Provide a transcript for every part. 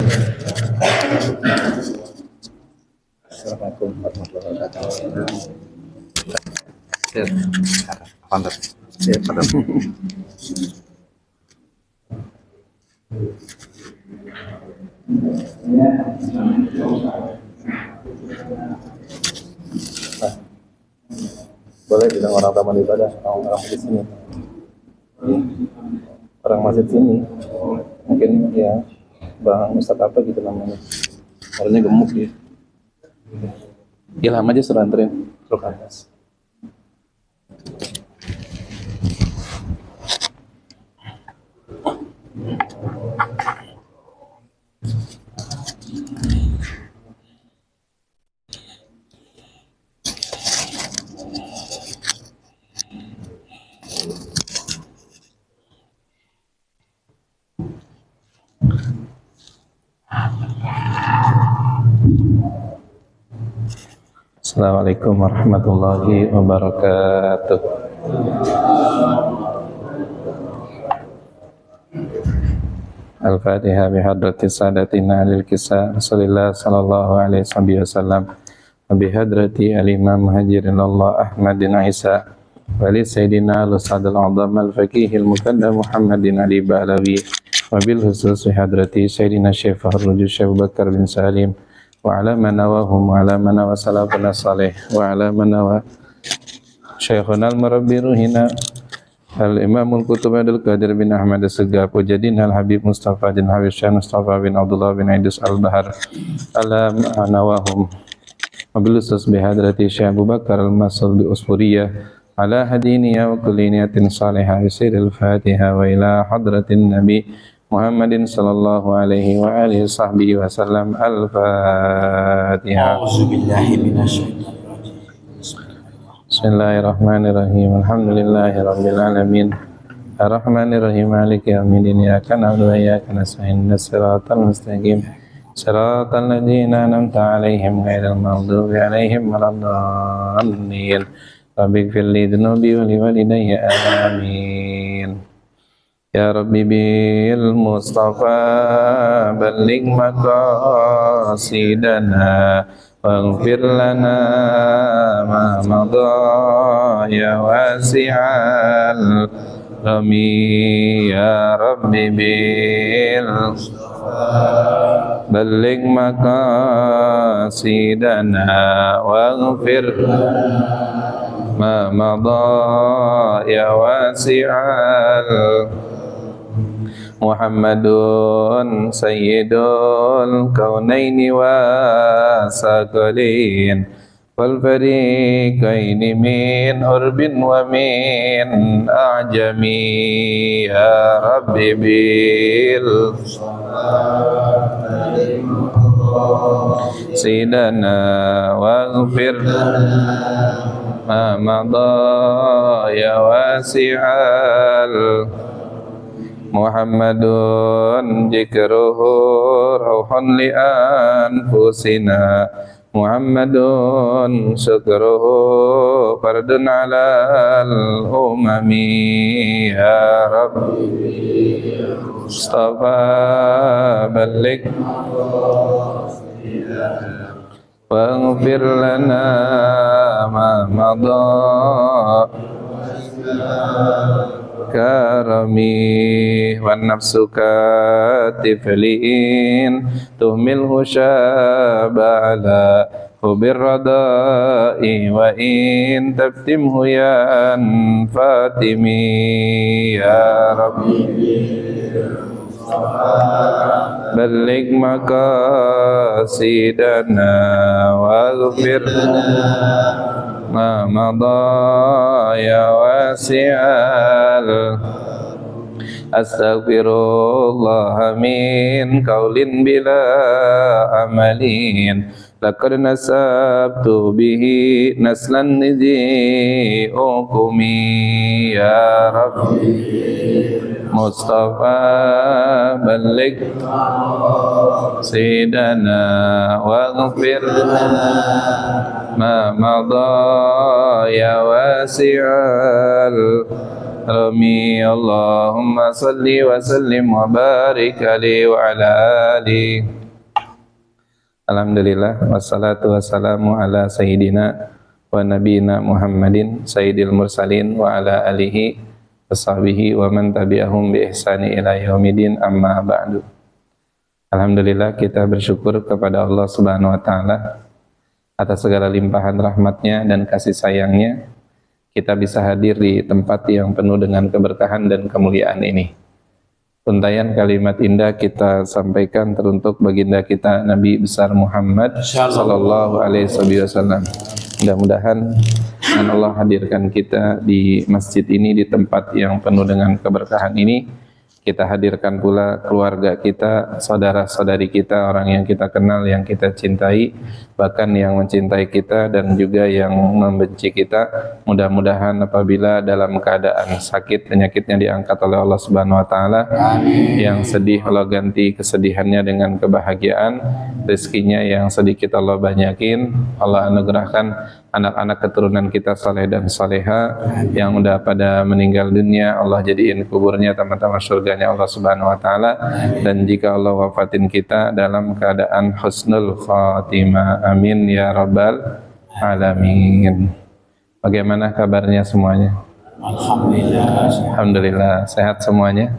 Assalamualaikum warahmatullahi wabarakatuh. Sir, pandap. Sir, pandap. Boleh bilang orang taman ibadah, orang masjid sini. Orang masjid sini. Mungkin ya Bang Ustadz apa gitu namanya. Orangnya gemuk dia. Ilham aja suruh anterin truk atas. Assalamualaikum warahmatullahi wabarakatuh. Al-Fatihah bihadrati sadatina alil kisah Rasulullah sallallahu alaihi wasallam bihadrati al-imam muhajirin Allah Ahmadin Isa wali sayyidina al-sadal azam al-faqihil mukaddam Muhammadin Ali Ba'lawi wabil khusus bihadrati sayyidina Syekh Fahrul Syekh Bakar bin Salim wa ala manawahum wa ala manawa salafuna salih wa ala manawa syekhuna al-murabbi ruhina al-imamul kutub Abdul Qadir bin Ahmad as-Segaf wajadin al-habib Mustafa bin Habib Syekh Mustafa bin Abdullah bin Idris al-Bahar ala manawahum wabil khusus bihadrati Syekh Abu Bakar al-Masul bi Usfuriyah ala hadiniya wa kulli niyatin salihah bisiril Fatiha wa ila hadratin Nabi Muhammadin sallallahu alaihi wa alihi sahbihi wasallam. Al-Fatihah. A'udzubillahi minasyaitonir rajim. Bismillahirrahmanirrahim. Alhamdulillahi rabbil alamin. Ar-Rahmanir Rahim. Maliki yaumiddin. Iyyaka na'budu wa iyyaka nasta'in. Shiratal mustaqim. Shiratal ladzina an'amta 'alaihim ghairil maghdubi 'alaihim waladdallin. Rabbighfir li dhunubi wa liwalidayya. Amin. Ya Rabbi bil Mustafa balligh maqasidana waghfir lana ma madha ya wasi'al rami ya Rabbi bil Mustafa balligh maqasidana waghfir ma madha ya wasi'al Muhammadun sayyidul kaunaini wa saqalain wal fariqaini min urbin wa min a'jami ya Rabbi bil Sayyidana waghfir ma madha ya wasi'al Muhammadun jikruhu rauhun li anfusina Muhammadun syukruhu fardun alal umami ya Rabbi Mustafa balik waghfir lana ma madha karami wan nafsuka tiflin tuhmilhu syabala hubir radai wa in taftimhu yan fatimi ya Rabbi balligh maqasidana waghfir ma madha ya wasi'al astaghfirullah min qaulin bila amalin laqad nasabtu bihi naslan nidhi ukumi ya Rabbi Mustafa balligh sayyidana waghfir ma madha ya wasi'al Rami Allahumma salli wa sallim wa barik alaihi wa ala alihi. Alhamdulillah wassalatu wassalamu ala sayyidina wa nabiyina Muhammadin sayyidil mursalin wa ala alihi wa sahbihi wa man tabi'ahum bi ihsani ila yaumidin, amma ba'du. Alhamdulillah, kita bersyukur kepada Allah Subhanahu wa taala atas segala limpahan rahmatnya dan kasih sayangnya. Kita bisa hadir di tempat yang penuh dengan keberkahan dan kemuliaan ini. Untayan kalimat indah kita sampaikan teruntuk baginda kita Nabi besar Muhammad sallallahu alaihi wasallam. Mudah-mudahan Allah hadirkan kita di masjid ini, di tempat yang penuh dengan keberkahan ini. Kita hadirkan pula keluarga kita, saudara-saudari kita, orang yang kita kenal, yang kita cintai, bahkan yang mencintai kita dan juga yang membenci kita. Mudah-mudahan apabila dalam keadaan sakit, penyakitnya diangkat oleh Allah Subhanahu wa taala. Yang sedih Allah ganti kesedihannya dengan kebahagiaan. Rezekinya yang sedikit Allah banyakin. Allah anugerahkan anak-anak keturunan kita saleh dan saleha. Yang udah pada meninggal dunia, Allah jadiin kuburnya teman-teman surganya Allah Subhanahu wa taala. Dan jika Allah wafatin kita dalam keadaan husnul khatimah, amin ya rabbal alamin. Bagaimana kabarnya semuanya? Alhamdulillah. Alhamdulillah, sehat semuanya.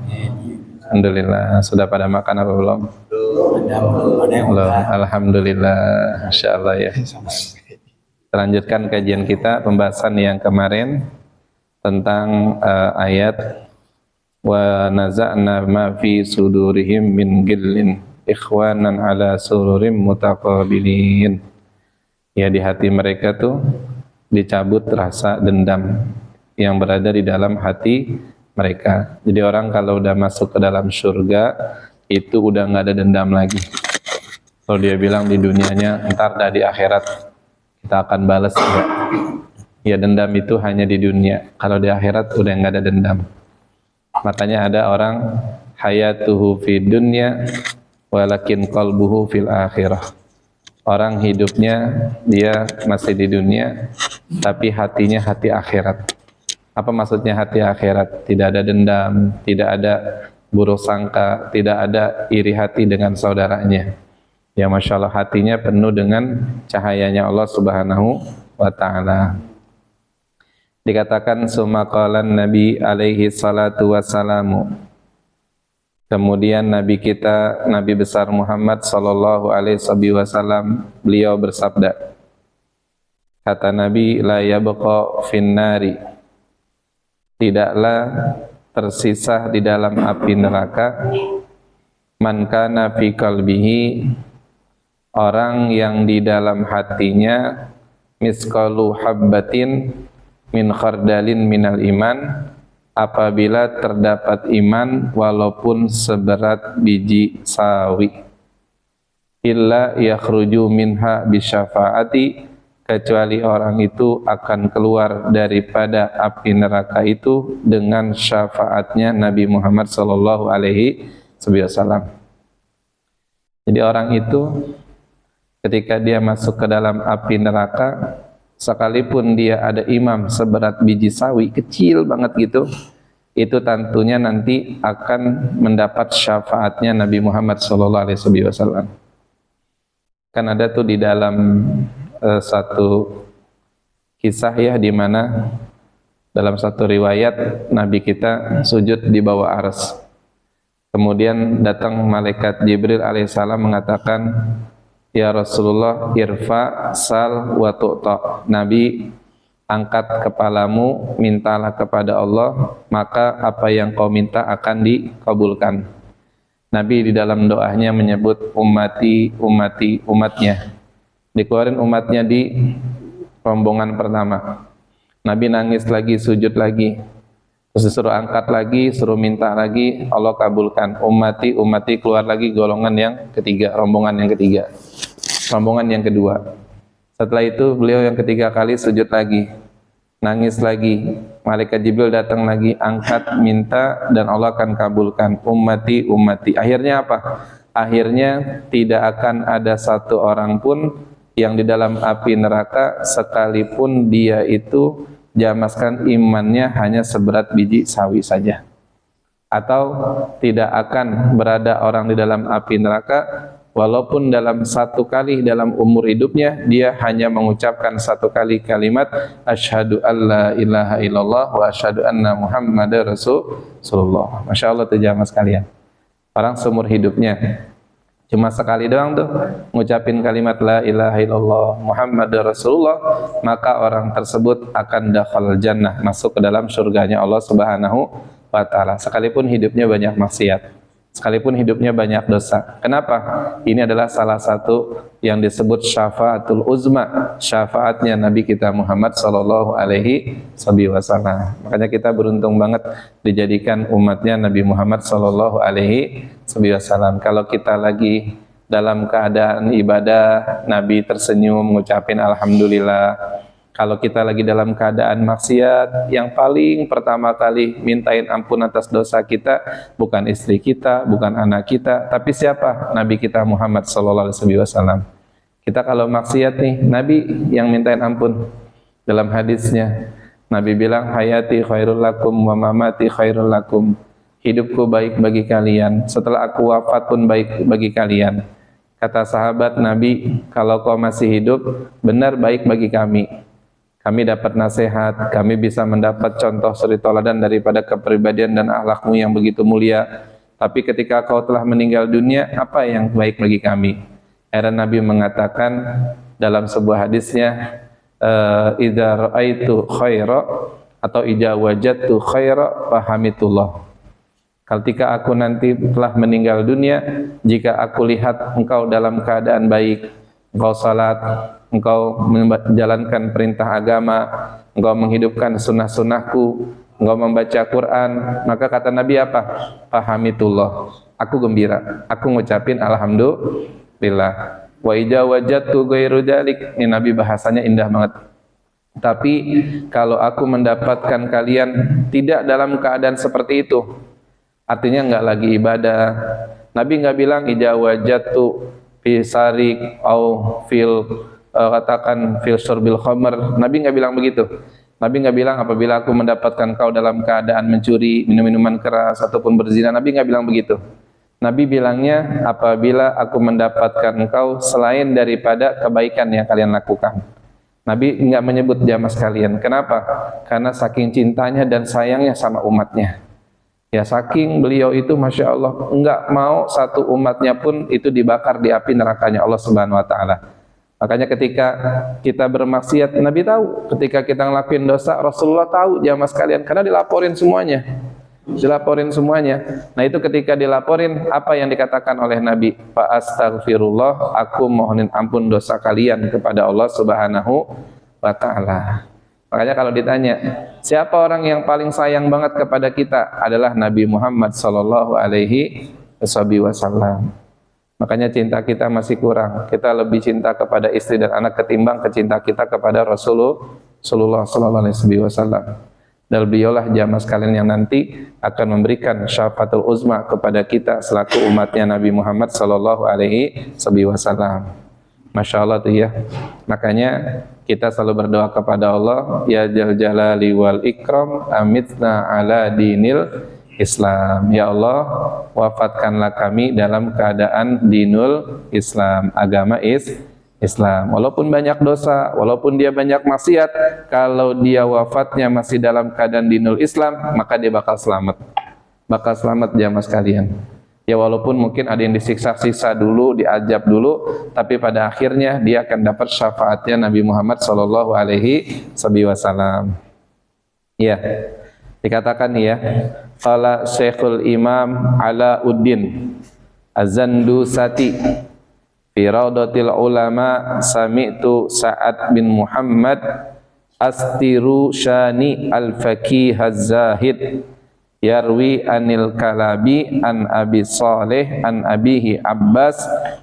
Alhamdulillah. Sudah pada makan apa belum? Belum. Alhamdulillah, masya Allah ya. Lanjutkan kajian kita, pembahasan yang kemarin tentang ayat wa naza'na ma fi sudurihim min ghillin ikhwanan ala sururim mutaqabilin. Ya, di hati mereka tuh dicabut rasa dendam yang berada di dalam hati mereka. Jadi orang kalau udah masuk ke dalam surga itu udah nggak ada dendam lagi. Kalau dia bilang di dunianya ntar dah di akhirat kita akan balas juga. Ya, dendam itu hanya di dunia. Kalau di akhirat udah nggak ada dendam. Makanya ada orang hayatuhu fid dunya walakin qalbuhu fil akhirah. Orang hidupnya dia masih di dunia tapi hatinya hati akhirat. Apa maksudnya hati akhirat? Tidak ada dendam, tidak ada buruk sangka, tidak ada iri hati dengan saudaranya. Ya, masya Allah, hatinya penuh dengan cahayanya Allah Subhanahu wa ta'ala. Dikatakan sumaqalan Nabi alaihi salatu wassalamu. Kemudian Nabi kita, Nabi besar Muhammad sallallahu alaihi wasallam, beliau bersabda. Kata Nabi, la yabqa finnari. Tidaklah tersisa di dalam api neraka man kana fi qalbihi, orang yang di dalam hatinya misqalu habbatin min khardalin minal iman, apabila terdapat iman walaupun seberat biji sawi, illa yakhruju minha bisyafaati, kecuali orang itu akan keluar daripada api neraka itu dengan syafaatnya Nabi Muhammad sallallahu alaihi wasallam. Jadi orang itu ketika dia masuk ke dalam api neraka, sekalipun dia ada imam seberat biji sawi, kecil banget gitu, itu tentunya nanti akan mendapat syafaatnya Nabi Muhammad sallallahu alaihi wasallam. Kan ada tuh di dalam satu kisah ya, di mana dalam satu riwayat Nabi kita sujud di bawah arsy. Kemudian datang malaikat Jibril alaihissalam mengatakan, ya Rasulullah, irfa sal wa tu'ta. Nabi, angkat kepalamu, mintalah kepada Allah, maka apa yang kau minta akan dikabulkan. Nabi di dalam doanya menyebut ummati, ummati, umatnya. Dikeluarin umatnya di rombongan pertama. Nabi nangis lagi, sujud lagi. Terus disuruh angkat lagi, suruh minta lagi, Allah kabulkan. Ummati, ummati, keluar lagi golongan yang ketiga, rombongan yang ketiga. Rombongan yang kedua. Setelah itu beliau yang ketiga kali sujud lagi. Nangis lagi. Malaikat Jibril datang lagi, angkat, minta, dan Allah akan kabulkan. Ummati, ummati. Akhirnya apa? Akhirnya tidak akan ada satu orang pun yang di dalam api neraka sekalipun dia itu jamaskan imannya hanya seberat biji sawi saja, atau tidak akan berada orang di dalam api neraka walaupun dalam satu kali dalam umur hidupnya dia hanya mengucapkan satu kali kalimat asyhadu alla ilaha illallah wa asyhadu anna muhammadar rasulullah. Masya Allah tuh jamaah sekalian, orang seumur hidupnya cuma sekali doang tuh ngucapin kalimat la ilaha illallah muhammadar rasulullah, maka orang tersebut akan dakhal jannah, masuk ke dalam surganya Allah Subhanahu wa ta'ala, sekalipun hidupnya banyak maksiat, sekalipun hidupnya banyak dosa. Kenapa? Ini adalah salah satu yang disebut syafaatul uzma, syafaatnya Nabi kita Muhammad sallallahu alaihi wasallam. Makanya kita beruntung banget dijadikan umatnya Nabi Muhammad sallallahu alaihi wasallam. Kalau kita lagi dalam keadaan ibadah, Nabi tersenyum mengucapin alhamdulillah. Kalau kita lagi dalam keadaan maksiat, yang paling pertama kali mintain ampun atas dosa kita bukan istri kita, bukan anak kita, tapi siapa? Nabi kita Muhammad sallallahu alaihi wasallam. Kita kalau maksiat nih, Nabi yang mintain ampun. Dalam hadisnya, Nabi bilang hayati khairul lakum wa mamati khairul lakum. Hidupku baik bagi kalian, setelah aku wafat pun baik bagi kalian. Kata sahabat Nabi, kalau kau masih hidup, benar baik bagi kami. Kami dapat nasihat, kami bisa mendapat contoh suri toladan daripada kepribadian dan akhlakmu yang begitu mulia. Tapi ketika kau telah meninggal dunia, apa yang baik bagi kami? Akhirnya Nabi mengatakan dalam sebuah hadisnya, idza ra'aitu khaira atau idza wajadtu khaira fahamitullah. Ketika aku nanti telah meninggal dunia, jika aku lihat engkau dalam keadaan baik, engkau salat, engkau menjalankan perintah agama, engkau menghidupkan sunnah-sunnahku, engkau membaca Quran, maka kata Nabi apa? Fahamitullah, aku gembira, aku ngucapin alhamdulillah. Wa idza wajadtu ghairu dzalik, ini Nabi bahasanya indah banget. Tapi kalau aku mendapatkan kalian tidak dalam keadaan seperti itu, artinya enggak lagi ibadah. Nabi enggak bilang idza wajadtu fi sarik au fil katakan fil syurbil khamr. Nabi enggak bilang begitu. Nabi enggak bilang apabila aku mendapatkan kau dalam keadaan mencuri, minum minuman keras ataupun berzina. Nabi enggak bilang begitu. Nabi bilangnya apabila aku mendapatkan engkau selain daripada kebaikan yang kalian lakukan. Nabi enggak menyebut jamaah sekalian. Kenapa? Karena saking cintanya dan sayangnya sama umatnya. Ya saking beliau itu Masya Allah enggak mau satu umatnya pun itu dibakar di api nerakanya Allah Subhanahu wa ta'ala. Makanya ketika kita bermaksiat, Nabi tahu. Ketika kita ngelakuin dosa, Rasulullah tahu jamaah sekalian, karena dilaporin semuanya. Dilaporin semuanya. Nah itu ketika dilaporin, apa yang dikatakan oleh Nabi? Fa astaghfirullah, aku mohonin ampun dosa kalian kepada Allah Subhanahu wa ta'ala. Makanya kalau ditanya, siapa orang yang paling sayang banget kepada kita? Adalah Nabi Muhammad sallallahu alaihi wasallam. Makanya cinta kita masih kurang. Kita lebih cinta kepada istri dan anak ketimbang cinta kita kepada Rasulullah sallallahu alaihi wasallam. Dan beliaulah jamaah sekalian yang nanti akan memberikan syafaatul uzma kepada kita selaku umatnya Nabi Muhammad sallallahu alaihi wasallam. Masya Allah tuh ya. Makanya kita selalu berdoa kepada Allah, ya Jal Jalali wal Ikram, amitna ala dinil Islam. Ya Allah, wafatkanlah kami dalam keadaan dinul Islam, agama Islam. Walaupun banyak dosa, walaupun dia banyak maksiat, kalau dia wafatnya masih dalam keadaan dinul Islam, maka dia bakal selamat. Bakal selamat jamaah sekalian. Ya walaupun mungkin ada yang disiksa-siksa dulu, diazab dulu, tapi pada akhirnya dia akan dapat syafaatnya Nabi Muhammad sallallahu alaihi wasallam. Ya, dikatakan ya, qala Syekhul Imam Alauddin Az-Zandusati fi Raudatil Ulama, sami'tu Sa'ad bin Muhammad Astiru Shani Al-Faqih Az-Zahid yarwi anil Kalabi an Abi Saleh an Abihi Abbas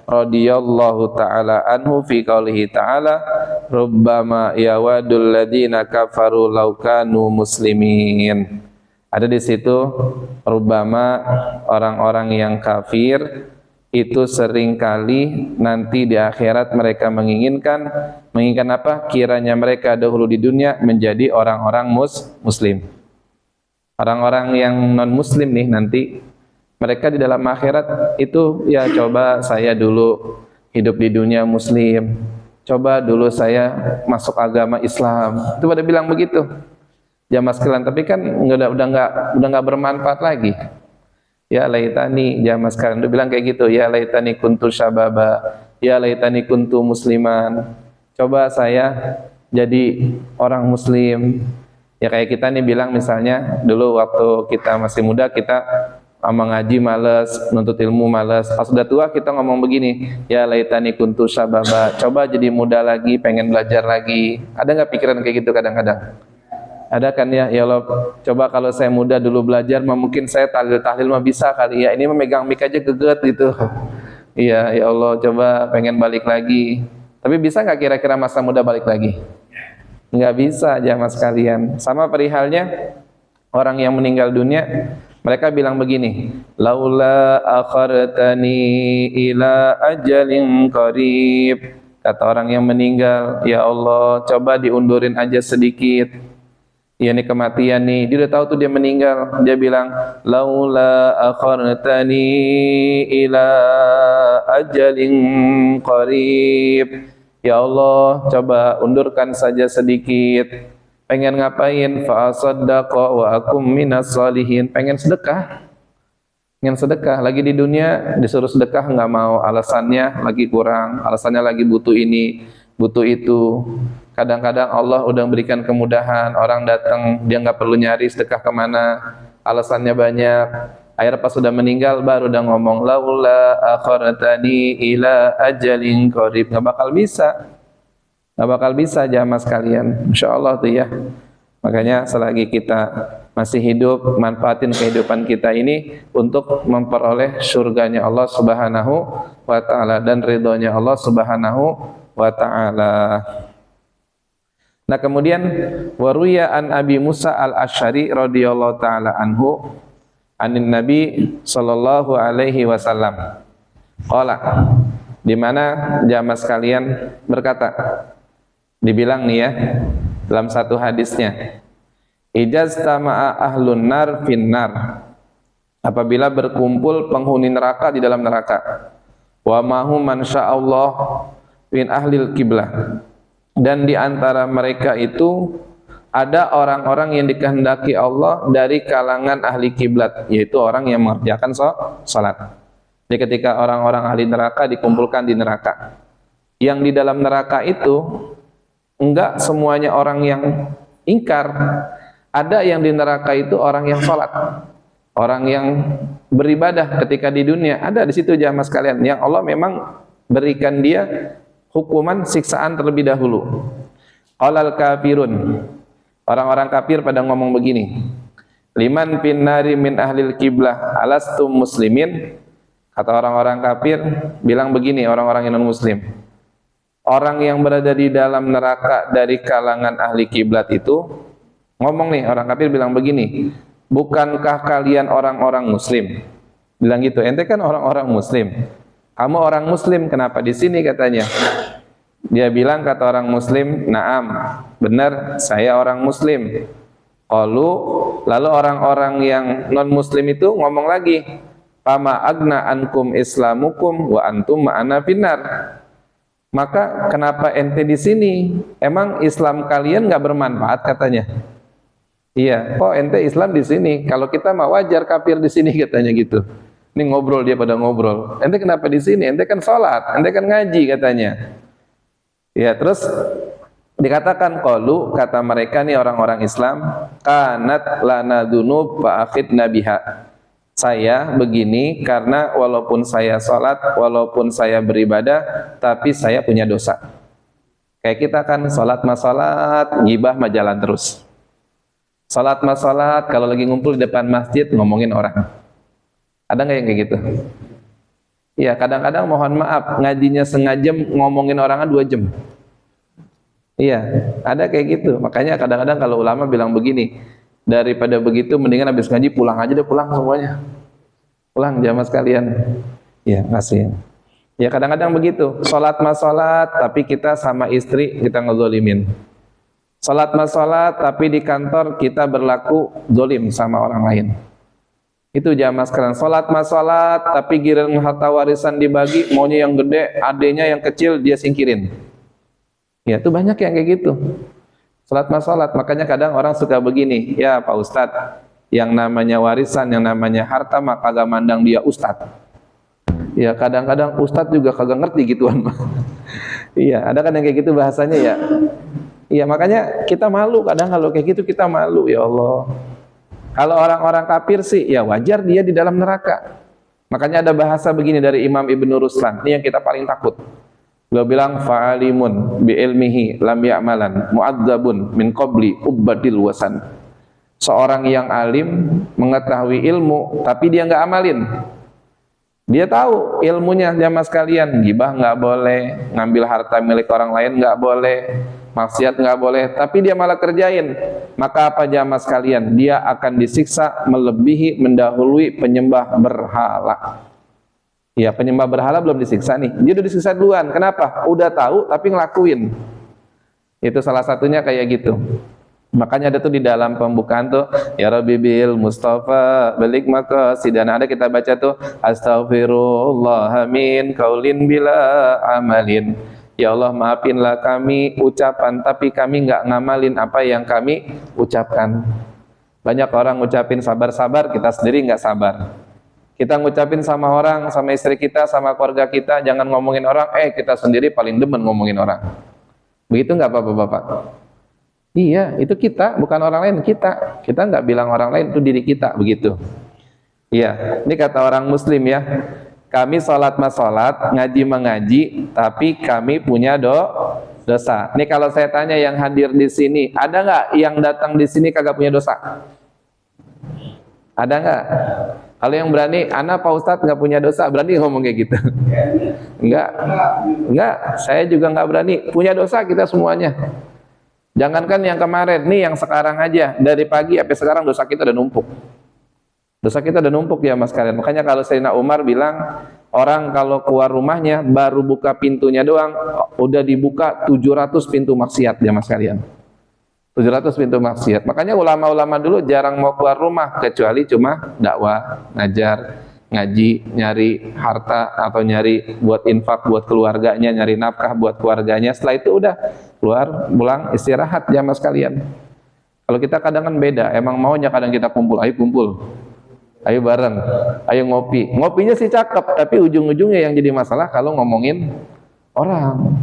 radhiyallahu ta'ala anhu fi qaulihi ta'ala rubbama yawadul ladina kafaru law kanu muslimin. Ada di situ rubbama, orang-orang yang kafir itu seringkali nanti di akhirat mereka menginginkan Menginginkan apa? Kiranya mereka dahulu di dunia menjadi orang-orang muslim. Orang-orang yang non-muslim nih nanti, mereka di dalam akhirat itu ya coba saya dulu hidup di dunia muslim, coba dulu saya masuk agama Islam. Itu pada bilang begitu. Jamaah sekalian, tapi kan udah nggak bermanfaat lagi. Ya laitani, jamaah sekalian udah bilang kayak gitu, ya laitani kuntu syababa, ya laitani kuntu musliman. Coba saya jadi orang muslim. Ya kayak kita nih bilang misalnya dulu waktu kita masih muda kita mengaji males, nuntut ilmu males. Pas sudah tua kita ngomong begini, ya laitani kuntu syababa. Coba jadi muda lagi, pengen belajar lagi. Ada nggak pikiran kayak gitu kadang-kadang? Ada kan ya, ya Allah, coba kalau saya muda dulu belajar, mungkin saya tahlil mah bisa kali ya. Ini memegang mic aja geget gitu. Iya, ya Allah, coba pengen balik lagi. Tapi bisa nggak kira-kira masa muda balik lagi? Nggak bisa, jamaah sekalian. Sama perihalnya orang yang meninggal dunia, mereka bilang begini, laula akhartani ila ajalin qarib. Kata orang yang meninggal, ya Allah, coba diundurin aja sedikit. Ya ini kematian nih, dia udah tahu tuh dia meninggal. Dia bilang, laula akhartani ila ajalin qarib. Ya Allah, coba undurkan saja sedikit. Pengen ngapain? Fa asaddaqa wa akum minas sholihin. Pengen sedekah. Pengen sedekah. Lagi di dunia disuruh sedekah nggak mau. Alasannya lagi kurang. Alasannya lagi butuh ini, butuh itu. Kadang-kadang Allah udah berikan kemudahan. Orang datang dia nggak perlu nyari sedekah kemana. Alasannya banyak. Akhirnya pas sudah meninggal baru udah ngomong laula akhartani ila ajalin qarib. Nggak bakal bisa jamaah sekalian. Insyaallah tuh ya. Makanya selagi kita masih hidup, manfaatin kehidupan kita ini untuk memperoleh surganya Allah Subhanahu wa taala dan ridhonya Allah Subhanahu wa taala. Nah, kemudian waruya an Abi Musa al-Asy'ari radhiyallahu taala anhu anin Nabi sallallahu alaihi wasallam. Qala, di mana jamaah sekalian berkata, dibilang nih ya dalam satu hadisnya, ijaztama'a ahlun nar finnar, apabila berkumpul penghuni neraka di dalam neraka, wa mahu man sya'allah min ahlil kiblah, dan di antara mereka itu ada orang-orang yang dikehendaki Allah dari kalangan ahli kiblat, yaitu orang yang mengerjakan salat. Jadi ketika orang-orang ahli neraka dikumpulkan di neraka, yang di dalam neraka itu enggak semuanya orang yang ingkar. Ada yang di neraka itu orang yang salat, orang yang beribadah ketika di dunia. Ada di situ jamaah sekalian yang Allah memang berikan dia hukuman siksaan terlebih dahulu. Qalal kafirun, orang-orang kafir pada ngomong begini, liman finnari min ahlil kiblah alastum muslimin. Kata orang-orang kafir bilang begini, orang-orang yang non muslim, orang yang berada di dalam neraka dari kalangan ahli kiblat itu ngomong nih, orang kafir bilang begini, bukankah kalian orang-orang muslim? Bilang gitu, ente kan orang-orang muslim, kamu orang muslim, kenapa di sini katanya? Dia bilang, kata orang muslim, naam, benar, saya orang muslim. Lalu orang-orang yang non muslim itu ngomong lagi, fama agna ankum islamukum wa antum ma'ana finnar. Maka kenapa ente di sini? Emang Islam kalian nggak bermanfaat katanya? Iya, kok ente Islam di sini? Kalau kita mah wajar kafir di sini katanya gitu. Ini ngobrol, dia pada ngobrol. Ente kenapa di sini? Ente kan sholat, ente kan ngaji katanya. Ya, terus dikatakan qalu, kata mereka nih orang-orang Islam, kanat lana dzunub fa akhidna biha. Saya begini karena walaupun saya sholat, walaupun saya beribadah, tapi saya punya dosa. Kayak kita kan sholat mah sholat, ngibah mah jalan terus. Sholat mah sholat, kalau lagi ngumpul di depan masjid ngomongin orang. Ada nggak yang kayak gitu? Iya, kadang-kadang mohon maaf, ngajinya sengaja ngomongin orangnya 2 jam. Iya, ada kayak gitu. Makanya kadang-kadang kalau ulama bilang begini, daripada begitu mendingan habis ngaji pulang aja deh, pulang semuanya. Pulang jamaah sekalian. Iya, kasih. Ya kadang-kadang begitu, sholat mas sholat, tapi kita sama istri kita ngezolimin. Sholat mas sholat, tapi di kantor kita berlaku zolim sama orang lain. Itu jamaah sekarang, sholat mas sholat, tapi giliran harta warisan dibagi, maunya yang gede, adenya yang kecil dia singkirin. Ya itu banyak yang kayak gitu. Sholat mas sholat, makanya kadang orang suka begini, ya Pak Ustadz, yang namanya warisan, yang namanya harta, maka kagak mandang dia Ustadz. Ya kadang-kadang Ustadz juga kagak ngerti gituan. Iya, ada kan yang kayak gitu bahasanya ya. Iya, makanya kita malu kadang kalau kayak gitu, kita malu, ya Allah. Kalau orang-orang kafir sih ya wajar dia di dalam neraka. Makanya ada bahasa begini dari Imam Ibnu Ruslan, ini yang kita paling takut. Beliau bilang fa'alimun bi ilmihi lam ya'malan mu'adzabun min qabli ubbadil wasan. Seorang yang alim mengetahui ilmu tapi dia nggak amalin. Dia tahu ilmunya, jamaah sekalian, gibah nggak boleh, ngambil harta milik orang lain nggak boleh, maksiat nggak boleh, tapi dia malah kerjain. Maka apa jamaah sekalian? Dia akan disiksa melebihi, mendahului penyembah berhala. Ya penyembah berhala belum disiksa nih, dia udah disiksa duluan. Kenapa? Udah tahu tapi ngelakuin. Itu salah satunya kayak gitu. Makanya ada tuh di dalam pembukaan tuh, ya Rabbi bil Mustafa balik maqasid, dan ada kita baca tuh astaghfirullah min qaulin bila amalin. Ya Allah maafinlah kami ucapan tapi kami nggak ngamalin apa yang kami ucapkan. Banyak orang ngucapin sabar-sabar, kita sendiri nggak sabar. Kita ngucapin sama orang, sama istri kita, sama keluarga kita, jangan ngomongin orang, kita sendiri paling demen ngomongin orang. Begitu nggak Bapak-bapak? Iya, itu kita, bukan orang lain, kita. Kita nggak bilang orang lain, itu diri kita, begitu. Iya, ini kata orang muslim ya. Kami sholat mas sholat, ngaji mengaji, tapi kami punya dosa. Ini kalau saya tanya yang hadir di sini, ada nggak yang datang di sini kagak punya dosa? Ada nggak? Kalau yang berani, Ana Pak Ustadz nggak punya dosa, berani ngomong kayak gitu? Enggak, saya juga nggak berani. Punya dosa kita semuanya. Jangankan yang kemarin, nih yang sekarang aja, dari pagi sampai sekarang dosa kita udah numpuk. Dosa kita udah numpuk ya mas kalian. Makanya kalau Sayyidina Umar bilang, orang kalau keluar rumahnya baru buka pintunya doang, udah dibuka 700 pintu maksiat ya mas kalian. 700 pintu maksiat. Makanya ulama-ulama dulu jarang mau keluar rumah kecuali cuma dakwah, ngajar, ngaji, nyari harta atau nyari buat infak buat keluarganya, nyari nafkah buat keluarganya. Setelah itu udah keluar, pulang, istirahat jamaah sekalian. Kalau kita kadang kan beda, emang maunya kadang kita kumpul, ayo kumpul, ayo bareng, ayo ngopi. Ngopinya sih cakep, tapi ujung-ujungnya yang jadi masalah kalau ngomongin orang.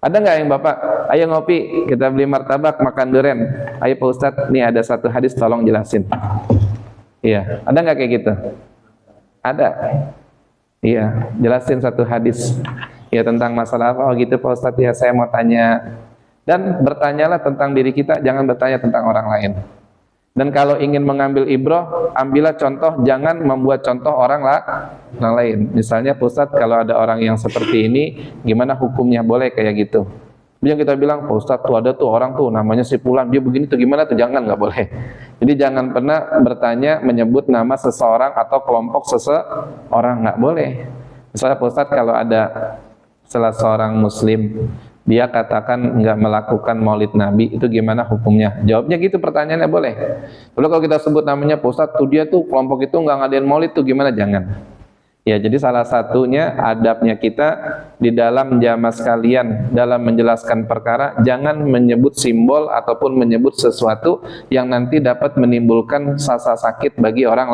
Ada nggak yang Bapak, ayo ngopi, kita beli martabak, makan durian. Ayo Pak Ustadz, nih ada satu hadis tolong jelasin. Iya, ada nggak kayak gitu? Ada. Iya, jelasin satu hadis. Ya tentang masalah apa? Oh gitu Pak Ustadz, ya saya mau tanya. Dan bertanyalah tentang diri kita, jangan bertanya tentang orang lain. Dan kalau ingin mengambil ibroh, ambillah contoh, jangan membuat contoh orang lain. Misalnya Pak Ustadz, kalau ada orang yang seperti ini, gimana hukumnya? Boleh kayak gitu. Yang kita bilang, Pak Ustadz tuh ada tuh orang tuh namanya si Fulan, dia begini tuh gimana tuh? Jangan, nggak boleh. Jadi jangan pernah bertanya menyebut nama seseorang atau kelompok seseorang, nggak boleh. Misalnya Pak Ustadz, kalau ada salah seorang muslim, dia katakan nggak melakukan maulid Nabi, itu gimana hukumnya? Jawabnya gitu, pertanyaannya boleh. Lalu kalau kita sebut namanya Pak Ustadz, tuh dia tuh kelompok itu nggak ngadain maulid tuh gimana? Jangan. Ya, jadi salah satunya adabnya kita di dalam jamaah sekalian dalam menjelaskan perkara, jangan menyebut simbol ataupun menyebut sesuatu yang nanti dapat menimbulkan rasa sakit bagi orang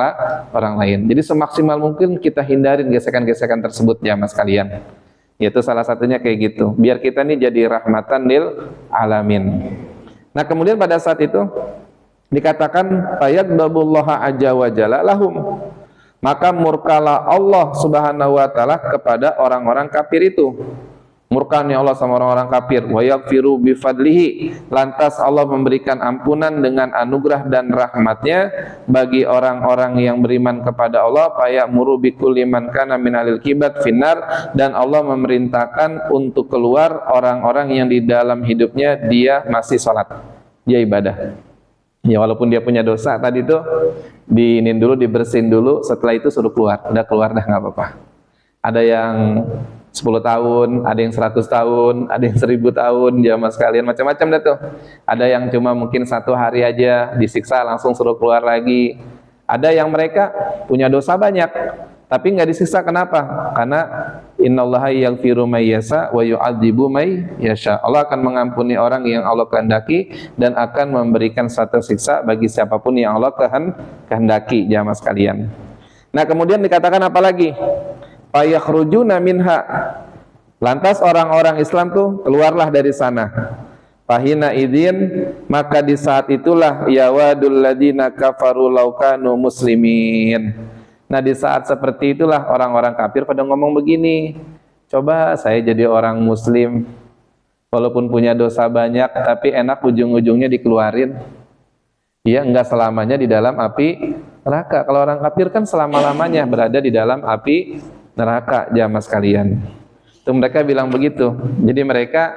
lain. Jadi semaksimal mungkin kita hindarin gesekan-gesekan tersebut jamaah sekalian. Itu salah satunya kayak gitu. Biar kita nih jadi rahmatan lil alamin. Nah, kemudian pada saat itu dikatakan fayadbabullaha ajza wa jalla lahum. Maka murkalah Allah Subhanahu wa taala kepada orang-orang kafir itu. Murkanya Allah sama orang-orang kafir. Wa yaghfiru bi fadlihi. Lantas Allah memberikan ampunan dengan anugerah dan rahmatnya bagi orang-orang yang beriman kepada Allah. Fayamuru bi kulli man kana minalil kibat finnar, dan Allah memerintahkan untuk keluar orang-orang yang di dalam hidupnya dia masih sholat, dia ibadah. Ya walaupun dia punya dosa tadi tuh diinin dulu, dibersihin dulu, setelah itu suruh keluar. Udah keluar dah nggak apa-apa. Ada yang 10 tahun, ada yang 100 tahun, ada yang 1000 tahun, jamaah sekalian, macam-macam dah tuh. Ada yang cuma mungkin 1 hari aja disiksa langsung suruh keluar lagi. Ada yang mereka punya dosa banyak, tapi nggak disiksa. Kenapa? Karena innallaha yaghfiru may yasha wa yu'adzibu may yasha. Allah akan mengampuni orang yang Allah kehendaki dan akan memberikan satu siksa bagi siapapun yang Allah kehendaki, jamaah sekalian. Nah, kemudian dikatakan apa lagi? Fayakhrujuna minha. Lantas orang-orang Islam tuh keluarlah dari sana. Fahina idzin, maka di saat itulah yawadul ladina kafaru law kanu muslimin. Nah, di saat seperti itulah orang-orang kafir pada ngomong begini, coba saya jadi orang muslim walaupun punya dosa banyak, tapi enak ujung-ujungnya dikeluarin. Ya, enggak selamanya di dalam api neraka. Kalau orang kafir kan selama-lamanya berada di dalam api neraka, jamaah sekalian. Itu mereka bilang begitu. Jadi mereka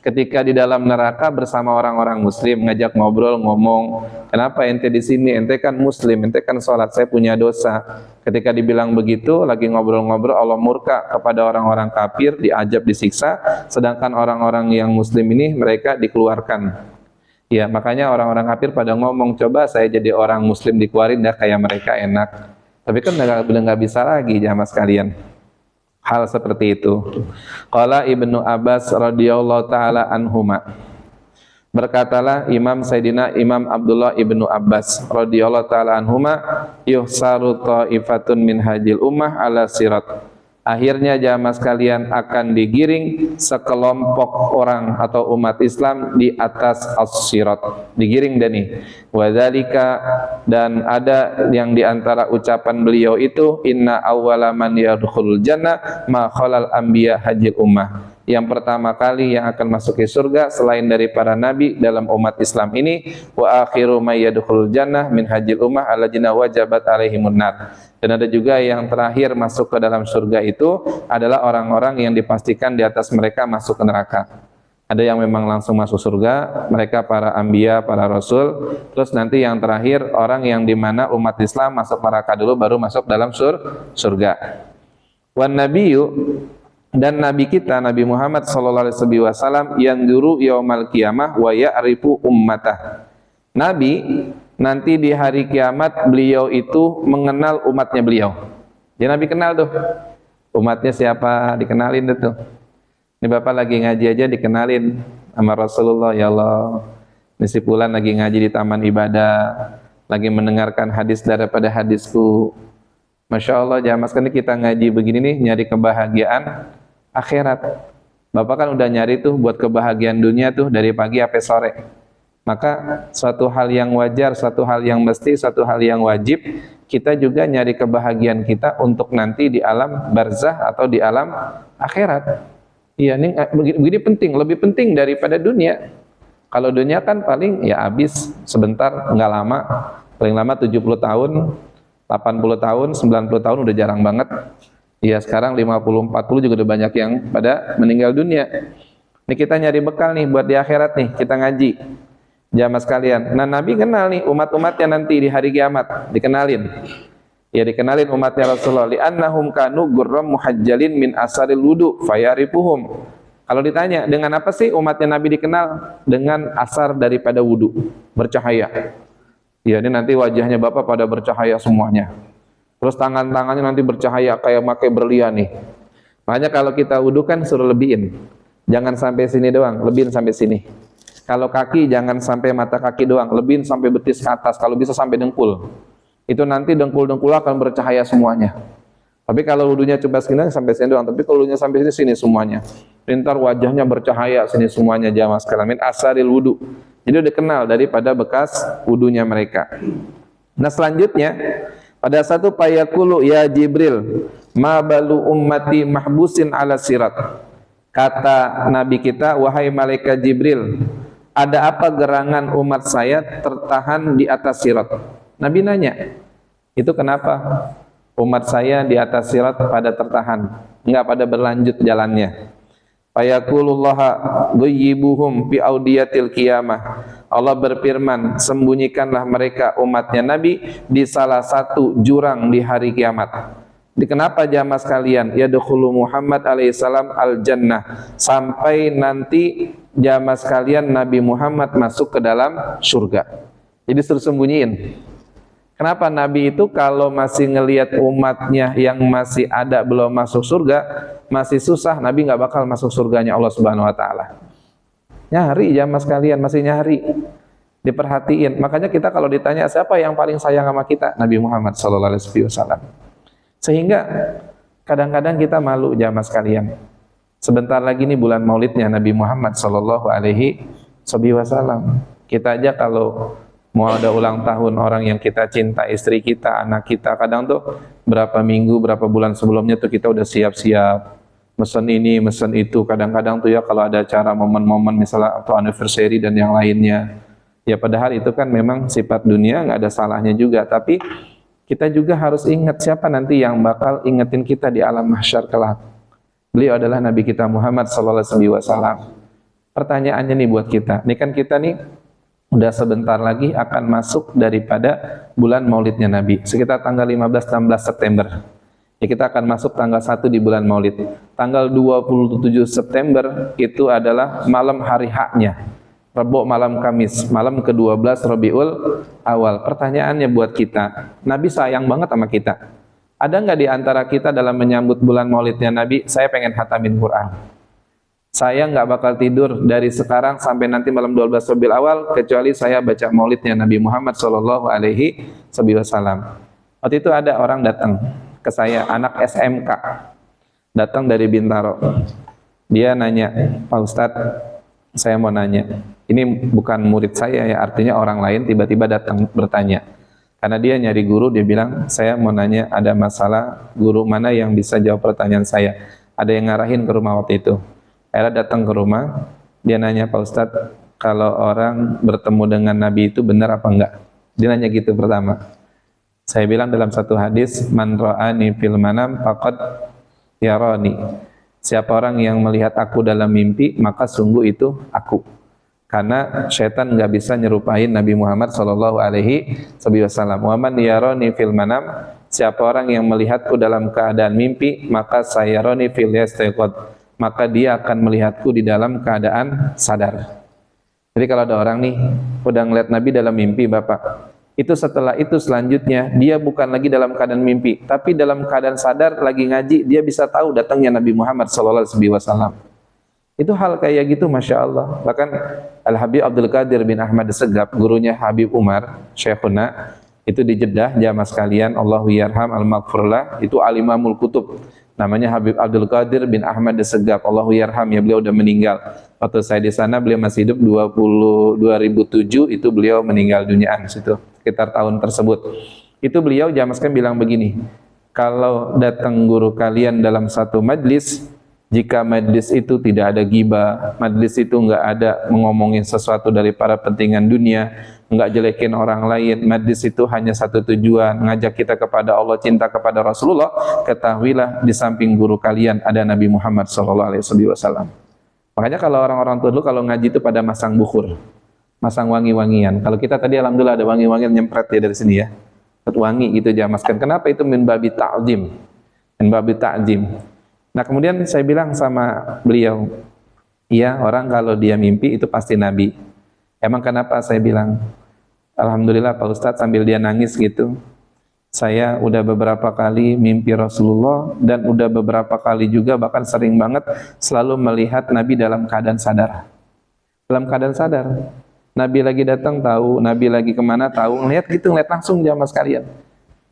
ketika di dalam neraka bersama orang-orang muslim, ngajak ngobrol, ngomong, kenapa ente di sini? Ente kan muslim, ente kan sholat, saya punya dosa. Ketika dibilang begitu, lagi ngobrol-ngobrol, Allah murka kepada orang-orang kafir, diajab, disiksa, sedangkan orang-orang yang muslim ini mereka dikeluarkan. Ya, makanya orang-orang kafir pada ngomong, coba saya jadi orang muslim dikeluarin dah kayak mereka enak. Tapi kan udah nggak bisa lagi, jamaah sekalian. Hal seperti itu. Qala Ibnu Abbas radhiyallahu taala anhuma. Berkatalah Sayyidina Imam Abdullah Ibnu Abbas radhiyallahu taala anhuma, yuhsaru ta'ifatun min hajil ummah ala sirat. Akhirnya jamaah sekalian akan digiring sekelompok orang atau umat Islam di atas as-sirat. Digiring dan nih. Wadzalika, dan ada yang diantara ucapan beliau itu, inna awwala man yadkhulul jannah ma khalal anbiya hajil ummah. Yang pertama kali yang akan masuk ke surga selain dari para nabi dalam umat Islam ini, wa akhiru may yadkhulul jannah min hajil ummah alladzina wajabat alaihimun nar. Dan ada juga yang terakhir masuk ke dalam surga itu adalah orang-orang yang dipastikan di atas mereka masuk ke neraka. Ada yang memang langsung masuk surga, mereka para anbiya, para rasul. Terus nanti yang terakhir orang yang dimana umat Islam masuk neraka dulu baru masuk dalam surga. Wan nabiyyu, dan nabi kita Nabi Muhammad sallallahu alaihi wasallam yang duru yaumal qiyamah wa ya'rifu ummatah. Nabi nanti di hari kiamat beliau itu mengenal umatnya beliau. Jadi Nabi kenal tuh umatnya siapa, dikenalin tuh. Ini Bapak lagi ngaji aja dikenalin sama Rasulullah, ya Allah. Ini si Fulan lagi ngaji di taman ibadah, lagi mendengarkan hadis daripada hadisku. Masya Allah, jamaah sekalian, kita ngaji begini nih nyari kebahagiaan akhirat. Bapak kan udah nyari tuh buat kebahagiaan dunia tuh dari pagi sampai sore. Maka suatu hal yang wajar, suatu hal yang mesti, suatu hal yang wajib, kita juga nyari kebahagiaan kita untuk nanti di alam barzah atau di alam akhirat. Iya, ini begini penting, lebih penting daripada dunia. Kalau dunia kan paling ya habis sebentar, nggak lama, paling lama 70 tahun, 80 tahun, 90 tahun udah jarang banget. Iya, sekarang 50-40 juga udah banyak yang pada meninggal dunia. Ini kita nyari bekal nih buat di akhirat nih, kita ngaji. Jamaah sekalian. Nah, Nabi kenal nih umat-umatnya nanti di hari kiamat, dikenalin. Ya, dikenalin umatnya Rasulullah, li'annahum kanu gurram muhajjalin min asaril wudu fayarifuhum. Kalau ditanya, dengan apa sih umatnya Nabi dikenal? Dengan asar daripada wudu, bercahaya. Ya, ini nanti wajahnya Bapak pada bercahaya semuanya. Terus tangan-tangannya nanti bercahaya kayak pakai berlian nih. Makanya kalau kita wudu kan suruh lebihin. Jangan sampai sini doang, lebihin sampai sini. Kalau kaki jangan sampai mata kaki doang, lebihin sampai betis ke atas, kalau bisa sampai dengkul. Itu nanti dengkul-dengkul akan bercahaya semuanya. Tapi kalau wudunya coba segini sampai sini doang, tapi kalau wudunya sampai sini semuanya. Pintar wajahnya bercahaya sini semuanya, jamaah sekalian. Min asaril wudu. Jadi udah kenal daripada bekas wudunya mereka. Nah, selanjutnya pada satu payakulu ya Jibril, ma balu ummati mahbusin ala sirat. Kata Nabi kita, wahai malaikat Jibril, ada apa gerangan umat saya tertahan di atas sirat? Nabi nanya, itu kenapa umat saya di atas sirat pada tertahan, enggak pada berlanjut jalannya? Fayaqulullaha ghayyibuhum fi audiyatil qiyamah. Allah berfirman, sembunyikanlah mereka umatnya Nabi di salah satu jurang di hari kiamat. Kenapa jamaah sekalian? Yadkhulu Muhammad alaihissalam al-jannah, sampai nanti jamaah sekalian Nabi Muhammad masuk ke dalam surga. Jadi tersembunyiin. Kenapa Nabi itu kalau masih ngelihat umatnya yang masih ada belum masuk surga, masih susah, Nabi nggak bakal masuk surganya Allah Subhanahu wa taala. Nyari jamaah sekalian, masih nyari. Diperhatiin. Makanya kita kalau ditanya siapa yang paling sayang sama kita, Nabi Muhammad sallallahu alaihi wasallam. Sehingga kadang-kadang kita malu jamaah sekalian. Sebentar lagi nih bulan Maulidnya Nabi Muhammad sallallahu alaihi wasallam. Kita aja kalau mau ada ulang tahun orang yang kita cinta, istri kita, anak kita, kadang tuh berapa minggu, berapa bulan sebelumnya tuh kita udah siap-siap mesen ini, mesen itu. Kadang-kadang tuh ya kalau ada acara momen-momen misalnya atau anniversary dan yang lainnya, ya padahal itu kan memang sifat dunia, nggak ada salahnya juga. Tapi kita juga harus ingat siapa nanti yang bakal ingetin kita di alam mahsyar kelak. Beliau adalah Nabi kita Muhammad sallallahu alaihi wasallam. Pertanyaannya nih buat kita, ini kan kita nih udah sebentar lagi akan masuk daripada bulan Maulidnya Nabi, sekitar tanggal 15-16 September. Ya, kita akan masuk tanggal 1 di bulan Maulid. Tanggal 27 September itu adalah malam hari haknya. Rabu malam Kamis, malam ke-12 Rabiul Awal. Pertanyaannya buat kita, Nabi sayang banget sama kita. Ada nggak di antara kita dalam menyambut bulan Maulidnya Nabi, saya pengen khatamin Quran. Saya nggak bakal tidur dari sekarang sampai nanti malam 12 Rabiul Awal, kecuali saya baca Maulidnya Nabi Muhammad Shallallahu Alaihi Wasallam. Waktu itu ada orang datang ke saya, anak SMK, datang dari Bintaro. Dia nanya, Pak Ustadz, saya mau nanya. Ini bukan murid saya ya, artinya orang lain tiba-tiba datang bertanya. Karena dia nyari guru, dia bilang, saya mau nanya ada masalah, guru mana yang bisa jawab pertanyaan saya. Ada yang ngarahin ke rumah waktu itu. Akhirnya datang ke rumah, dia nanya, Pak Ustadz, kalau orang bertemu dengan Nabi itu benar apa enggak? Dia nanya gitu pertama. Saya bilang dalam satu hadis, man ra'ani fil manam faqad yarani. Siapa orang yang melihat aku dalam mimpi, maka sungguh itu aku. Karena syaitan nggak bisa nyerupain Nabi Muhammad Shallallahu Alaihi Wasallam. Wa man yarani fil manam, siapa orang yang melihatku dalam keadaan mimpi, maka sayarani fil yastayqad, maka dia akan melihatku di dalam keadaan sadar. Jadi kalau ada orang nih udah ngeliat Nabi dalam mimpi, Bapak, itu setelah itu selanjutnya dia bukan lagi dalam keadaan mimpi, tapi dalam keadaan sadar lagi ngaji, dia bisa tahu datangnya Nabi Muhammad Shallallahu Alaihi Wasallam. Itu hal kayak gitu, Masya Allah. Bahkan Al-Habib Abdul Qadir bin Ahmad Segaf, gurunya Habib Umar, Syekhuna, itu di Jeddah, jamaah sekalian, Allahu yarham al-maghfurlah, itu alimamul kutub. Namanya Habib Abdul Qadir bin Ahmad Segaf, Allahu yarham, ya beliau udah meninggal. Waktu saya di sana, beliau masih hidup 2007, itu beliau meninggal duniaan, situ, sekitar tahun tersebut. Itu beliau jamaah sekalian bilang begini, kalau datang guru kalian dalam satu majlis, jika majlis itu tidak ada ghibah, majlis itu nggak ada mengomongin sesuatu dari para pentingan dunia, nggak jelekin orang lain, majlis itu hanya satu tujuan, ngajak kita kepada Allah, cinta kepada Rasulullah, ketahuilah di samping guru kalian ada Nabi Muhammad SAW. Makanya kalau orang-orang tua dulu kalau ngaji itu pada masang bukhur, masang wangi-wangian. Kalau kita tadi alhamdulillah ada wangi-wangian nyempret ya dari sini ya, wangi gitu jamaskan. Kenapa itu min babi ta'zim, min babi ta'zim. Nah kemudian saya bilang sama beliau, iya orang kalau dia mimpi itu pasti Nabi. Emang kenapa? Saya bilang, alhamdulillah Pak Ustadz, sambil dia nangis gitu, saya udah beberapa kali mimpi Rasulullah dan udah beberapa kali juga bahkan sering banget selalu melihat Nabi dalam keadaan sadar. Dalam keadaan sadar, Nabi lagi datang tahu, Nabi lagi kemana tahu, ngeliat gitu, ngeliat langsung jamaah sekalian.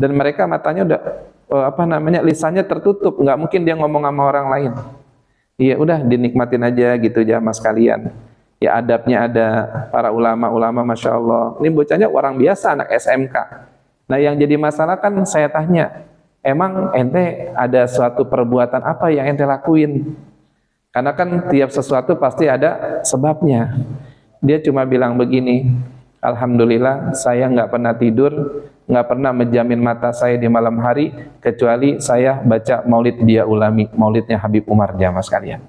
Dan mereka matanya udah lisannya tertutup, nggak mungkin dia ngomong sama orang lain. Iya udah dinikmatin aja gitu jamaah sekalian. Ya adabnya ada para ulama-ulama, Masya Allah. Ini bocahnya orang biasa, anak SMK. Nah yang jadi masalah kan saya tanya, emang ente ada suatu perbuatan apa yang ente lakuin? Karena kan tiap sesuatu pasti ada sebabnya. Dia cuma bilang begini, alhamdulillah saya nggak pernah tidur, nggak pernah menjamin mata saya di malam hari kecuali saya baca maulid dia ulami, maulidnya Habib Umar jamaah sekalian.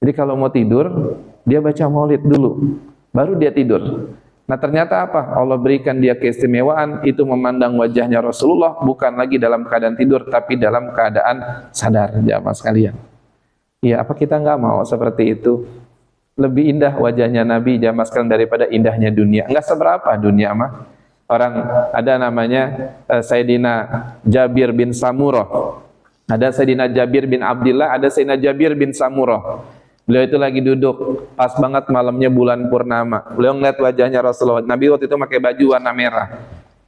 Jadi kalau mau tidur dia baca maulid dulu baru dia tidur. Nah ternyata apa? Allah berikan dia keistimewaan, itu memandang wajahnya Rasulullah bukan lagi dalam keadaan tidur, tapi dalam keadaan sadar, jamaah sekalian. Ya, apa kita nggak mau seperti itu? Lebih indah wajahnya Nabi jamaah sekalian daripada indahnya dunia. Nggak seberapa dunia mah. Orang ada namanya Sayyidina Jabir bin Samurah. Ada Sayyidina Jabir bin Abdillah, ada Sayyidina Jabir bin Samurah. Beliau itu lagi duduk, pas banget malamnya bulan purnama. Beliau ngeliat wajahnya Rasulullah. Nabi waktu itu pakai baju warna merah.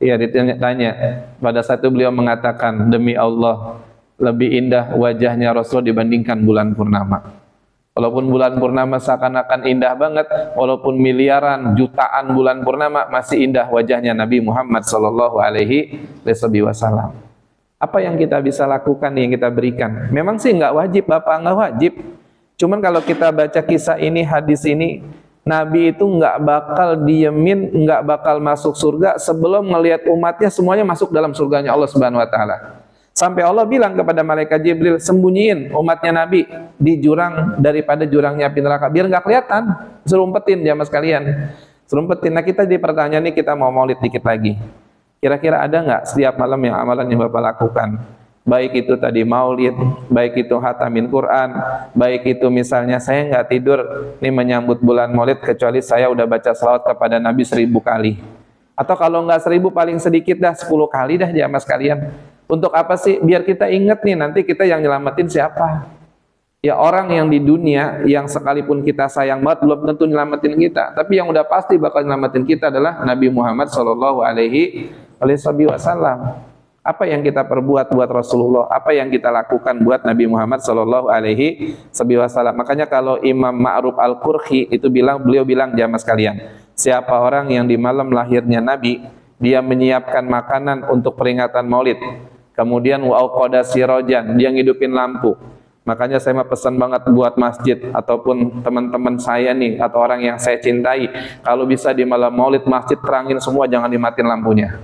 Iya, ditanya. Pada saat itu beliau mengatakan, demi Allah, lebih indah wajahnya Rasulullah dibandingkan bulan purnama. Walaupun bulan purnama seakan-akan indah banget, walaupun miliaran, jutaan bulan purnama, masih indah wajahnya Nabi Muhammad sallallahu alaihi wasallam. Apa yang kita bisa lakukan, yang kita berikan? Memang sih nggak wajib, Bapak, nggak wajib. Cuman kalau kita baca kisah ini, hadis ini, Nabi itu nggak bakal diemin, nggak bakal masuk surga sebelum melihat umatnya semuanya masuk dalam surganya Allah Subhanahu Wa Taala. Sampai Allah bilang kepada malaikat Jibril, sembunyiin umatnya Nabi di jurang daripada jurangnya api neraka, biar nggak kelihatan. Serumpetin jamaah sekalian, serumpetin. Nah kita di pertanyaan ini kita mau maulid dikit lagi. Kira-kira ada nggak setiap malam yang amalan yang Bapak lakukan? Baik itu tadi maulid, baik itu hatamin Quran, baik itu misalnya saya nggak tidur ini menyambut bulan maulid kecuali saya udah baca salawat kepada Nabi 1000 kali. Atau kalau nggak 1000 paling sedikit dah 10 kali dah jamaah sekalian. Untuk apa sih? Biar kita ingat nih nanti kita yang nyelamatin siapa? Ya orang yang di dunia yang sekalipun kita sayang banget belum tentu nyelamatin kita, tapi yang udah pasti bakal nyelamatin kita adalah Nabi Muhammad sallallahu alaihi wasallam. Apa yang kita perbuat buat Rasulullah, apa yang kita lakukan buat Nabi Muhammad sallallahu alaihi wasallam. Makanya kalau Imam Ma'ruf Al-Qurhi itu beliau bilang jamaah sekalian, siapa orang yang di malam lahirnya Nabi dia menyiapkan makanan untuk peringatan Maulid, kemudian wa'auqada sirajan, dia ngidupin lampu. Makanya saya mah pesan banget buat masjid ataupun teman-teman saya nih atau orang yang saya cintai, kalau bisa di malam Maulid masjid terangin semua, jangan dimatiin lampunya.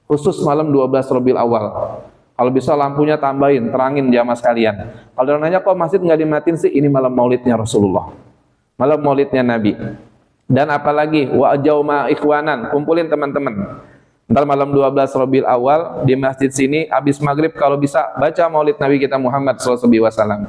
Khusus malam 12 Rabiul Awal. Kalau bisa lampunya tambahin, terangin jamaah sekalian. Kalau orang nanya kok masjid nggak dimatiin sih, ini malam Maulidnya Rasulullah. Malam Maulidnya Nabi. Dan apalagi wa jauma ikhwanan, kumpulin teman-teman. Ntar malam 12 Rabiul Awal di masjid sini habis maghrib kalau bisa baca Maulid Nabi kita Muhammad sallallahu alaihi wasallam.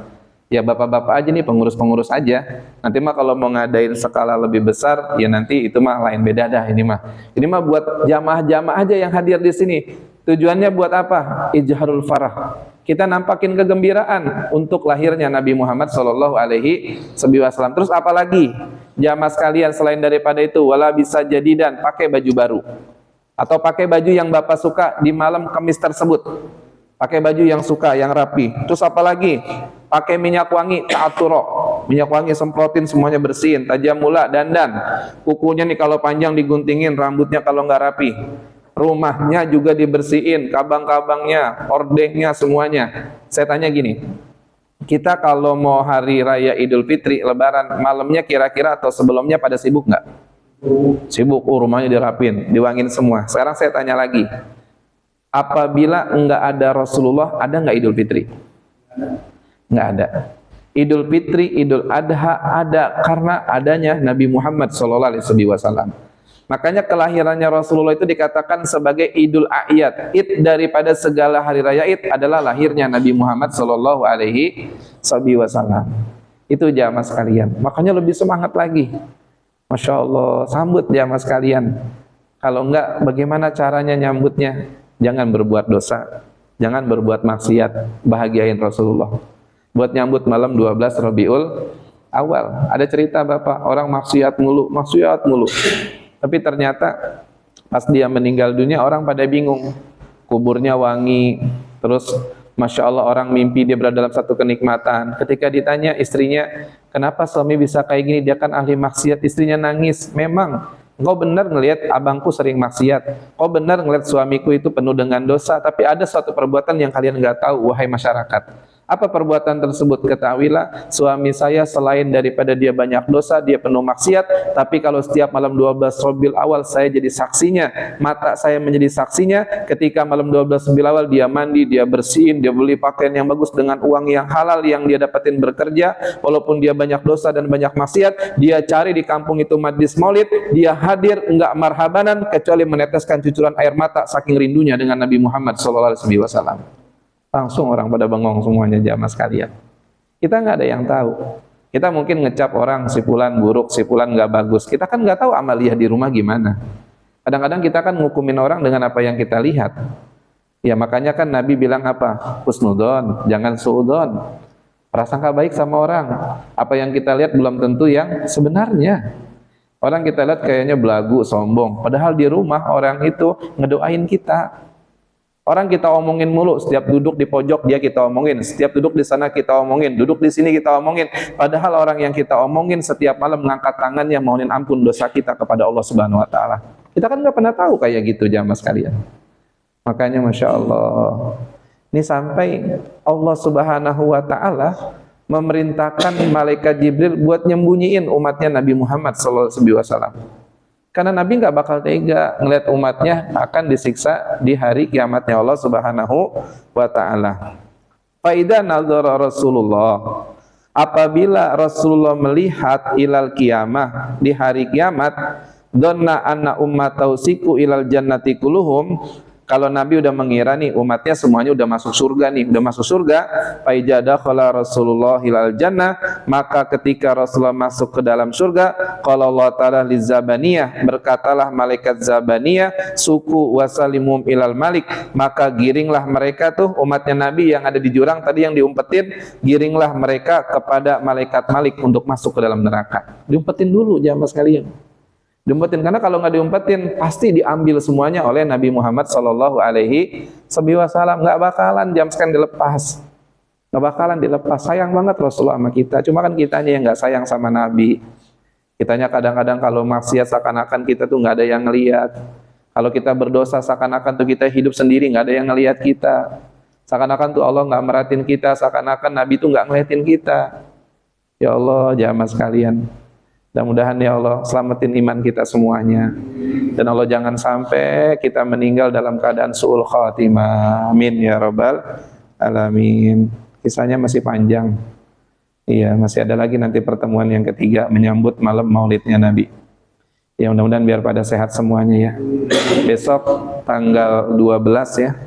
Ya bapak-bapak aja nih, pengurus-pengurus aja. Nanti mah kalau mau ngadain skala lebih besar, ya nanti itu mah lain beda dah ini mah. Ini mah buat jamaah-jamaah aja yang hadir di sini. Tujuannya buat apa? Ijharul farah. Kita nampakin kegembiraan untuk lahirnya Nabi Muhammad sallallahu alaihi wasallam. Terus apalagi? Jamaah sekalian selain daripada itu, wala bisa jadi dan pakai baju baru. Atau pakai baju yang Bapak suka di malam Kamis tersebut. Pakai baju yang suka, yang rapi. Terus apalagi? Pakai minyak wangi, ta'aturo. Minyak wangi semprotin semuanya bersihin. Tajamula, dandan. Kukunya nih kalau panjang diguntingin, rambutnya kalau nggak rapi. Rumahnya juga dibersihin, kabang-kabangnya, ordehnya semuanya. Saya tanya gini, kita kalau mau hari raya Idul Fitri, Lebaran, malamnya kira-kira atau sebelumnya pada sibuk nggak? Sibuk, rumahnya dirapin, diwangiin semua. Sekarang saya tanya lagi, apabila enggak ada Rasulullah, ada enggak Idul Fitri? Enggak ada. Idul Fitri, Idul Adha ada karena adanya Nabi Muhammad sallallahu alaihi wasallam. Makanya kelahirannya Rasulullah itu dikatakan sebagai Idul A'yad. Id daripada segala hari raya Id adalah lahirnya Nabi Muhammad sallallahu alaihi wasallam. Itu jamaah sekalian. Makanya lebih semangat lagi. Masya Allah, sambut jamaah sekalian. Kalau enggak, bagaimana caranya nyambutnya? Jangan berbuat dosa, jangan berbuat maksiat, bahagiain Rasulullah. Buat nyambut malam 12 Rabiul Awal. Ada cerita Bapak, orang maksiat mulu. Tapi ternyata pas dia meninggal dunia, orang pada bingung. Kuburnya wangi, terus Masya Allah orang mimpi dia berada dalam satu kenikmatan. Ketika ditanya istrinya, kenapa suami bisa kayak gini? Dia kan ahli maksiat. Istrinya nangis. Memang, kau benar ngelihat abangku sering maksiat. Kau benar ngelihat suamiku itu penuh dengan dosa. Tapi ada suatu perbuatan yang kalian nggak tahu, wahai masyarakat. Apa perbuatan tersebut? Ketahuilah, suami saya selain daripada dia banyak dosa, dia penuh maksiat, tapi kalau setiap malam 12 Rabiul Awal saya jadi saksinya, mata saya menjadi saksinya, ketika malam 12 Rabiul Awal dia mandi, dia bersihin, dia beli pakaian yang bagus dengan uang yang halal yang dia dapatin bekerja, walaupun dia banyak dosa dan banyak maksiat, dia cari di kampung itu majlis maulid, dia hadir, enggak marhabanan kecuali meneteskan cucuran air mata saking rindunya dengan Nabi Muhammad SAW. Langsung orang pada bengong semuanya jamaah sekalian. Kita nggak ada yang tahu. Kita mungkin ngecap orang si fulan buruk, si fulan nggak bagus. Kita kan nggak tahu amaliyah di rumah gimana. Kadang-kadang kita kan ngukumin orang dengan apa yang kita lihat. Ya makanya kan Nabi bilang apa? Husnudon, jangan suudon. Prasangka baik sama orang. Apa yang kita lihat belum tentu yang sebenarnya. Orang kita lihat kayaknya belagu, sombong. Padahal di rumah orang itu ngedoain kita. Orang kita omongin mulu, setiap duduk di pojok dia kita omongin, setiap duduk di sana kita omongin, duduk di sini kita omongin. Padahal orang yang kita omongin setiap malam mengangkat tangannya mohon ampun dosa kita kepada Allah Subhanahu Wa Taala. Kita kan nggak pernah tahu kayak gitu jamaah sekalian. Makanya masya Allah, ini sampai Allah Subhanahu Wa Taala memerintahkan malaikat Jibril buat nyembunyiin umatnya Nabi Muhammad SAW. Karena Nabi nggak bakal tega ngelihat umatnya akan disiksa di hari kiamatnya Allah Subhanahu wa Ta'ala. Faida nazara Rasulullah, apabila Rasulullah melihat ilal kiamah di hari kiamat, donna anna ummatahu siku ilal jannati kulluhum, kalau Nabi udah mengira nih umatnya semuanya udah masuk surga nih, udah masuk surga, faijada khala Rasulullah hilal jannah, maka ketika Rasulullah masuk ke dalam surga, qala Allah Ta'ala lizabaniyah, berkatalah malaikat Zabaniyah, suku wasalimum ilal malik, maka giringlah mereka tuh umatnya Nabi yang ada di jurang tadi yang diumpetin, giringlah mereka kepada malaikat Malik untuk masuk ke dalam neraka. Diumpetin dulu jamaah sekalian. Diumpetin, karena kalau nggak diumpetin pasti diambil semuanya oleh Nabi Muhammad SAW. Nggak bakalan jam sekarang dilepas, nggak bakalan dilepas. Sayang banget Rasulullah sama kita, cuma kan kitanya yang nggak sayang sama Nabi. Kitanya kadang-kadang kalau maksiat seakan-akan kita tuh nggak ada yang ngelihat. Kalau kita berdosa seakan-akan tuh kita hidup sendiri, nggak ada yang ngelihat kita. Seakan-akan tuh Allah nggak merhatiin kita, seakan-akan Nabi tuh nggak ngeliatin kita. Ya Allah jamaah sekalian, mudah-mudahan ya Allah selamatin iman kita semuanya. Dan Allah jangan sampai kita meninggal dalam keadaan su'ul khatimah. Amin ya rabbal alamin. Kisahnya masih panjang. Iya, masih ada lagi nanti pertemuan yang ketiga menyambut malam maulidnya Nabi. Ya mudah-mudahan biar pada sehat semuanya ya. Besok tanggal 12 ya.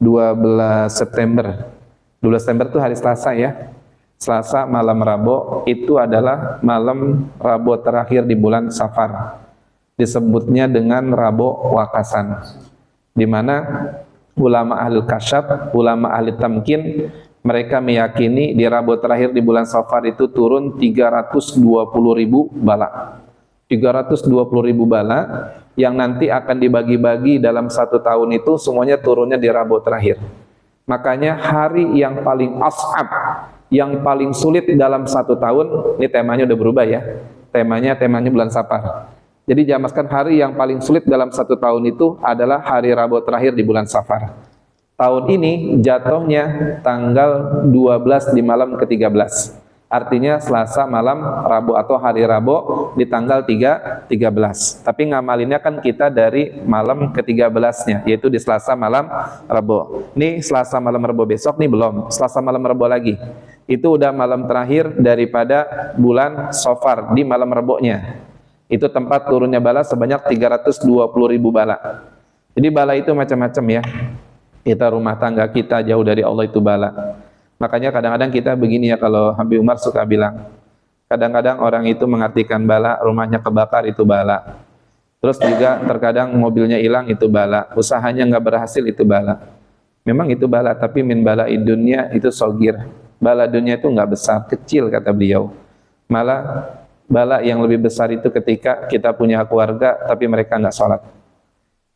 12 September. 12 September itu hari Selasa ya. Selasa malam Rabu itu adalah malam Rabu terakhir di bulan Safar. Disebutnya dengan Rabu Wakasan. Di mana ulama ahli kasyaf, ulama ahli tamkin, mereka meyakini di Rabu terakhir di bulan Safar itu turun 320.000 bala. 320.000 bala yang nanti akan dibagi-bagi dalam satu tahun itu semuanya turunnya di Rabu terakhir. Makanya hari yang paling ashab, yang paling sulit dalam satu tahun, ini temanya udah berubah ya, temanya bulan Safar. Jadi jamaskan hari yang paling sulit dalam satu tahun itu adalah hari Rabu terakhir di bulan Safar. Tahun ini jatuhnya tanggal 12 di malam ke-13. Artinya Selasa malam Rabu atau hari Rabu di tanggal 13. Tapi ngamalinnya kan kita dari malam ke-13-nya, yaitu di Selasa malam Rabu. Ini Selasa malam Rabu besok nih belum, Selasa malam Rabu lagi. Itu udah malam terakhir daripada bulan Safar di malam Rabu-nya. Itu tempat turunnya bala sebanyak 320.000 bala. Jadi bala itu macam-macam ya. Kita rumah tangga kita jauh dari Allah itu bala. Makanya kadang-kadang kita begini ya, kalau Habib Umar suka bilang, kadang-kadang orang itu mengartikan bala, rumahnya kebakar itu bala. Terus juga terkadang mobilnya hilang itu bala, usahanya nggak berhasil itu bala. Memang itu bala, tapi min bala dunya itu sogir. Bala dunia itu nggak besar, kecil kata beliau. Malah bala yang lebih besar itu ketika kita punya keluarga tapi mereka nggak sholat.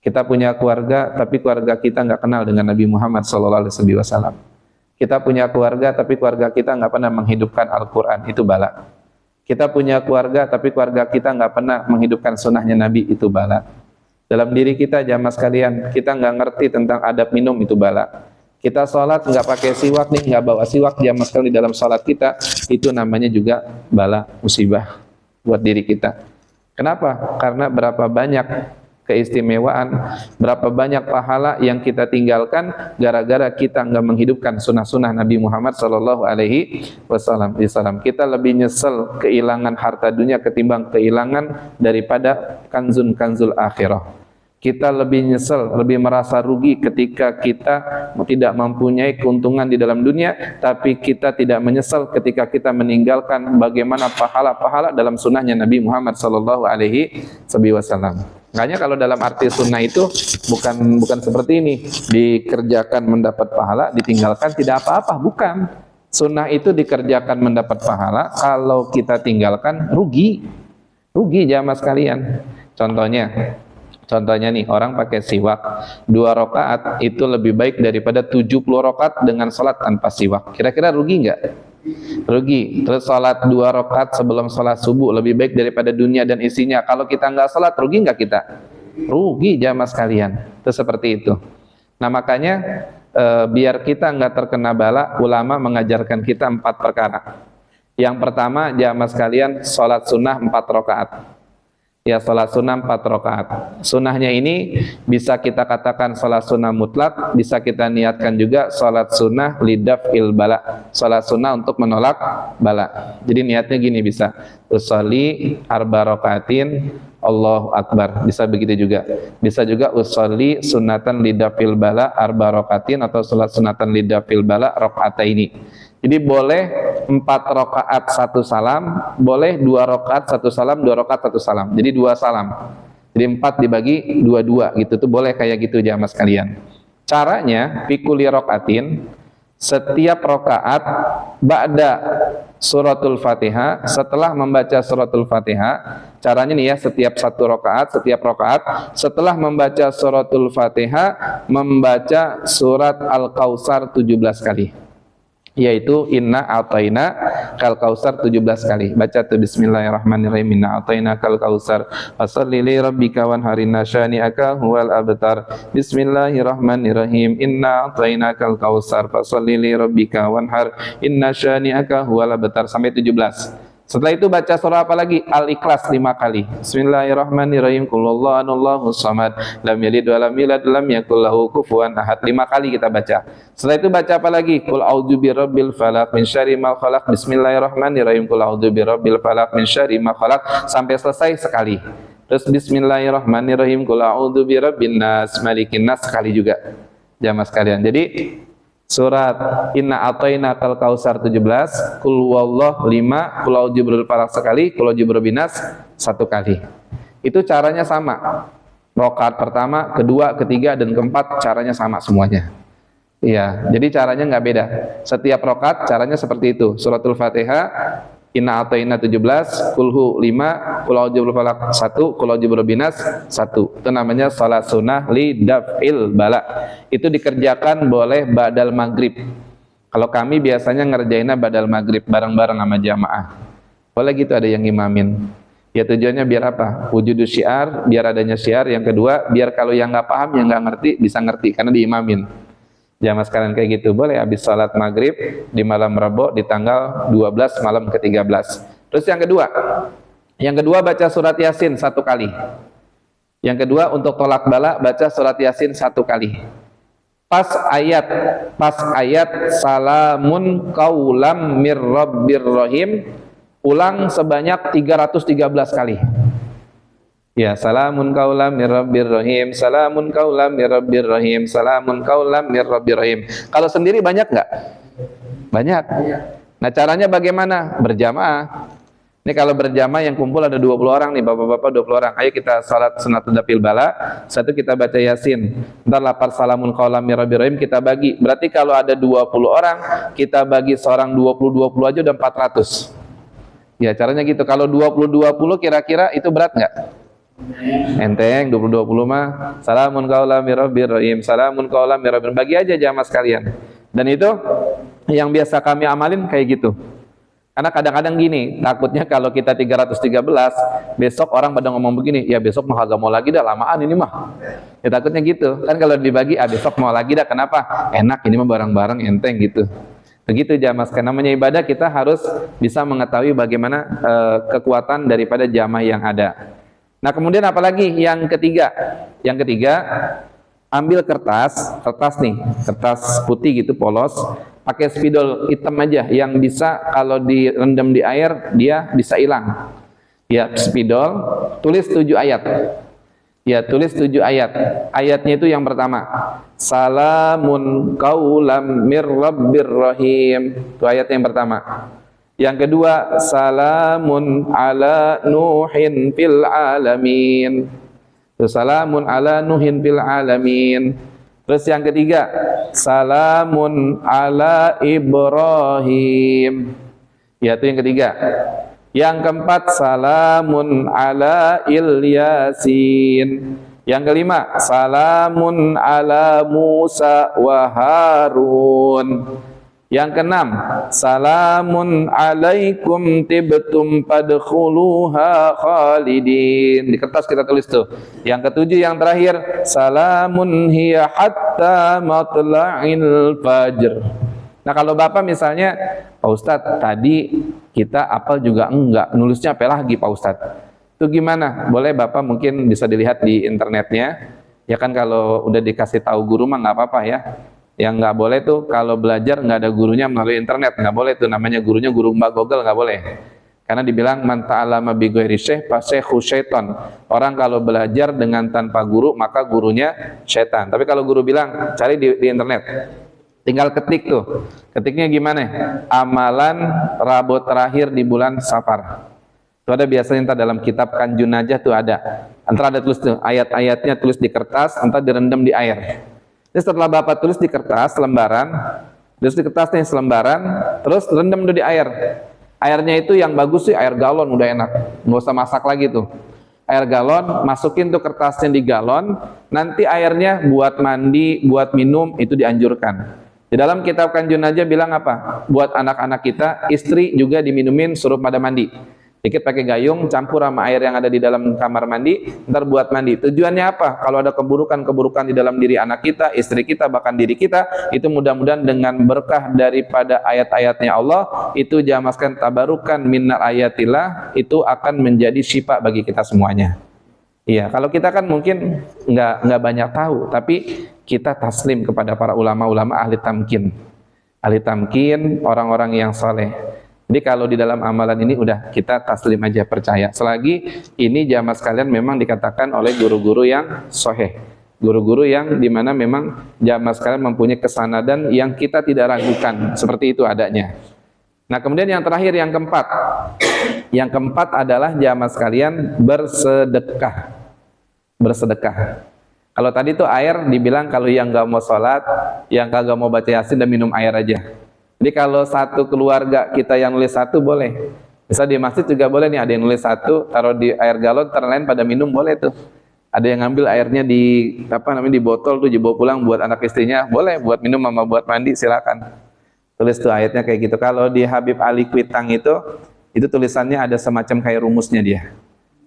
Kita punya keluarga tapi keluarga kita nggak kenal dengan Nabi Muhammad SAW. Kita punya keluarga tapi keluarga kita nggak pernah menghidupkan Al-Quran, itu bala. Kita punya keluarga tapi keluarga kita nggak pernah menghidupkan sunnahnya Nabi, itu bala. Dalam diri kita jamaah sekalian, kita nggak ngerti tentang adab minum, itu bala. Kita sholat nggak pakai siwak nih, nggak bawa siwak jamaah sekalian di dalam sholat kita, itu namanya juga bala musibah buat diri kita. Kenapa? Karena berapa banyak keistimewaan, berapa banyak pahala yang kita tinggalkan gara-gara kita nggak menghidupkan sunnah-sunnah Nabi Muhammad Sallallahu Alaihi Wasallam. Kita lebih nyesel kehilangan harta dunia ketimbang kehilangan daripada kanzul akhirah. Kita lebih nyesel, lebih merasa rugi ketika kita tidak mempunyai keuntungan di dalam dunia, tapi kita tidak menyesal ketika kita meninggalkan bagaimana pahala-pahala dalam sunnahnya Nabi Muhammad Sallallahu Alaihi Wasallam. Makanya kalau dalam arti sunnah itu bukan seperti ini, dikerjakan mendapat pahala, ditinggalkan tidak apa-apa, bukan. Sunnah itu dikerjakan mendapat pahala, kalau kita tinggalkan rugi jamaah sekalian. Contohnya nih, orang pakai siwak 2 rakaat itu lebih baik daripada 70 rakaat dengan sholat tanpa siwak. Kira-kira rugi nggak? Rugi. Terus sholat 2 rakaat sebelum sholat subuh lebih baik daripada dunia dan isinya. Kalau kita nggak sholat, rugi nggak kita? Rugi jamaah sekalian. Itu seperti itu. Nah makanya biar kita nggak terkena bala, ulama mengajarkan kita 4 perkara. Yang pertama jamaah sekalian, sholat sunnah 4 rakaat. Ya, sholat sunnah 4 rakaat. Sunnahnya ini bisa kita katakan sholat sunnah mutlak, bisa kita niatkan juga sholat sunnah lidaf'il bala, sholat sunnah untuk menolak bala. Jadi niatnya gini, bisa usolli arba rakaatin Allahu Akbar, bisa begitu juga. Bisa juga usolli sunnatan lidaf'il bala arba rakaatin atau sholat sunnatan lidaf'il bala rakaataini. Jadi boleh 4 rakaat 1 salam, boleh 2 rakaat 1 salam, 2 rakaat 1 salam. Jadi 2 salam. Jadi 4 dibagi 2 gitu tuh boleh kayak gitu jamaah sekalian. Caranya fi kulli rakaatin, setiap rakaat ba'da suratul Fatihah, setelah membaca suratul Fatihah, caranya nih ya, setiap rakaat setelah membaca suratul Fatihah membaca surat Al-Kautsar 17 kali. Yaitu inna a'taina kal kausar 17 kali. Baca tuh bismillahirrahmanirrahim, inna a'taina kal kausar fasholli li rabbika wanhar inna syani'aka huwal abtar. Bismillahirrahmanirrahim, inna a'taina kal kausar fasholli li rabbika wanhar inna syani'aka huwal abtar sampai 17. Setelah itu baca surah apa lagi? Al-Ikhlas 5 kali. Bismillahirrahmanirrahim. Qul huwallahu samad, lam yalid wa lam yulad, lam yakul lahu kufuwan ahad. 5 kali kita baca. Setelah itu baca apa lagi? Qul a'udzu birabbil falaq min syarri ma khalaq. Bismillahirrahmanirrahim. Qul a'udzu birabbil falaq min syarri ma khalaq sampai selesai sekali. Terus bismillahirrahmanirrahim. Qul a'udzu birabbin nas, malikin nas sekali juga. Jamaah sekalian. Jadi surat inna a'taina kal kausar 17, kul huwallah 5, kul a'udzu birabbil falaq sekali, kul a'udzu birabbin nas 1 kali. Itu caranya sama. Rakaat pertama, kedua, ketiga dan keempat caranya sama semuanya. Iya, jadi caranya nggak beda. Setiap rakaat caranya seperti itu. Suratul Fatihah inna a'taina 17, kulhu 5, kul a'udzu birabbil falaq 1, kul a'udzu birabbin nas 1. Itu namanya salat sunnah li daf'il bala. Itu dikerjakan boleh ba'dal maghrib. Kalau kami biasanya ngerjainnya ba'dal maghrib bareng-bareng sama jamaah. Boleh gitu, ada yang imamin. Ya tujuannya biar apa? Wujudus syiar, biar adanya syiar. Yang kedua, biar kalau yang nggak paham, yang nggak ngerti bisa ngerti karena diimamin. Jamaah sekalian kayak gitu, boleh habis salat maghrib di malam Rabu di tanggal 12 malam ke-13. Terus yang kedua baca surat Yasin 1 kali. Yang kedua untuk tolak bala baca surat Yasin 1 kali. Pas ayat salamun qaulam mir rabbir rahim, ulang sebanyak 313 kali. Ya, salamun qaulam mir rabbir rahim, salamun qaulam mir rabbir rahim, salamun qaulam mir rabbir rahim. Kalau sendiri banyak nggak? Banyak. Nah, caranya bagaimana? Berjamaah. Ini kalau berjamaah yang kumpul ada 20 orang nih, bapak-bapak 20 orang. Ayo kita salat sunnatul dafil bala, satu kita baca Yasin. Ntar lapar salamun qaulam mir rabbir rahim kita bagi. Berarti kalau ada 20 orang, kita bagi seorang 20 aja udah 400. Ya, caranya gitu. Kalau 20 kira-kira itu berat nggak? Enteng. 20 mah salamun qaulam mir rabbir rahim, salamun qaulam mir rabbir. Bagi aja jamaah sekalian. Dan itu yang biasa kami amalin kayak gitu. Karena kadang-kadang gini, takutnya kalau kita 313, besok orang pada ngomong begini, ya besok mah kagak mau lagi dah, lamaan ini mah. Ya takutnya gitu. Kan kalau dibagi, besok mau lagi dah, kenapa? Enak, ini mah bareng-bareng enteng gitu. Begitu jamaah sekalian, namanya ibadah kita harus bisa mengetahui bagaimana kekuatan daripada jamaah yang ada. Nah kemudian apalagi yang ketiga? Yang ketiga, ambil kertas nih, kertas putih gitu polos, pakai spidol hitam aja yang bisa kalau direndam di air dia bisa hilang. Ya spidol, tulis 7 ayat. Ya tulis 7 ayat. Ayatnya itu yang pertama, salamun qaulam mir rabbir rahim. Itu ayat yang pertama. Yang kedua, salamun ala nuhin fil alamin. Terus salamun ala nuhin fil alamin. Terus yang ketiga, salamun ala Ibrahim. Ya itu yang ketiga. Yang keempat, salamun ala Ilyasin. Yang kelima, salamun ala Musa wa Harun. Yang keenam, salamun alaikum tibtum padkhuluha khalidin. Di kertas kita tulis tuh. Yang ketujuh, yang terakhir, salamun hiya hatta matla'il fajr. Nah kalau Bapak misalnya, Pak Ustadz tadi kita apal juga enggak, nulisnya apa lagi Pak Ustadz? Itu gimana? Boleh Bapak mungkin bisa dilihat di internetnya. Ya kan kalau udah dikasih tahu guru mah nggak apa-apa ya. Yang nggak boleh tuh kalau belajar nggak ada gurunya melalui internet, nggak boleh tuh, namanya gurunya guru Mbak Google, nggak boleh. Karena dibilang man ta'allama bi ghairi syekh fa syekhu syaiton. Orang kalau belajar dengan tanpa guru maka gurunya setan. Tapi kalau guru bilang cari di internet, tinggal ketik tuh. Ketiknya gimana? Amalan Rabu terakhir di bulan Safar. Itu ada biasanya entar dalam kitab Kanjun Najah tuh ada. Antara ada tulis tuh ayat-ayatnya, tulis di kertas, entar direndam di air. Jadi setelah Bapak tulis di kertas lembaran, tulis di kertas nih selembaran, terus rendam dulu di air. Airnya itu yang bagus sih air galon, udah enak, nggak usah masak lagi tuh. Air galon, masukin tuh kertasnya di galon, nanti airnya buat mandi, buat minum itu dianjurkan. Di dalam kitab Kanjun Najah bilang apa? Buat anak-anak kita, istri juga diminumin suruh pada mandi. Dikit pakai gayung, campur sama air yang ada di dalam kamar mandi, ntar buat mandi. Tujuannya apa? Kalau ada keburukan-keburukan di dalam diri anak kita, istri kita, bahkan diri kita, itu mudah-mudahan dengan berkah daripada ayat-ayatnya Allah, itu jamaskan tabarukan minal ayatillah, itu akan menjadi syifa bagi kita semuanya. Iya, kalau kita kan mungkin nggak banyak tahu, tapi kita taslim kepada para ulama-ulama ahli tamkin. Ahli tamkin, orang-orang yang saleh. Jadi kalau di dalam amalan ini udah kita taslim aja, percaya. Selagi ini jamaah sekalian memang dikatakan oleh guru-guru yang sahih. Guru-guru yang dimana memang jamaah sekalian mempunyai kesanadan yang kita tidak ragukan. Seperti itu adanya. Nah kemudian yang terakhir, yang keempat. Yang keempat adalah jamaah sekalian bersedekah. Bersedekah. Kalau tadi tuh air dibilang kalau yang nggak mau sholat, yang kagak mau baca yasin dan minum air aja. Jadi kalau satu keluarga kita yang nulis satu boleh. Bisa di masjid juga boleh nih, ada yang nulis satu, taruh di air galon, terlain pada minum boleh tuh. Ada yang ngambil airnya di di botol tuh dibawa pulang buat anak istrinya, boleh buat minum sama buat mandi silakan. Tulis tuh ayatnya kayak gitu. Kalau di Habib Ali Kuitang itu tulisannya ada semacam kayak rumusnya dia.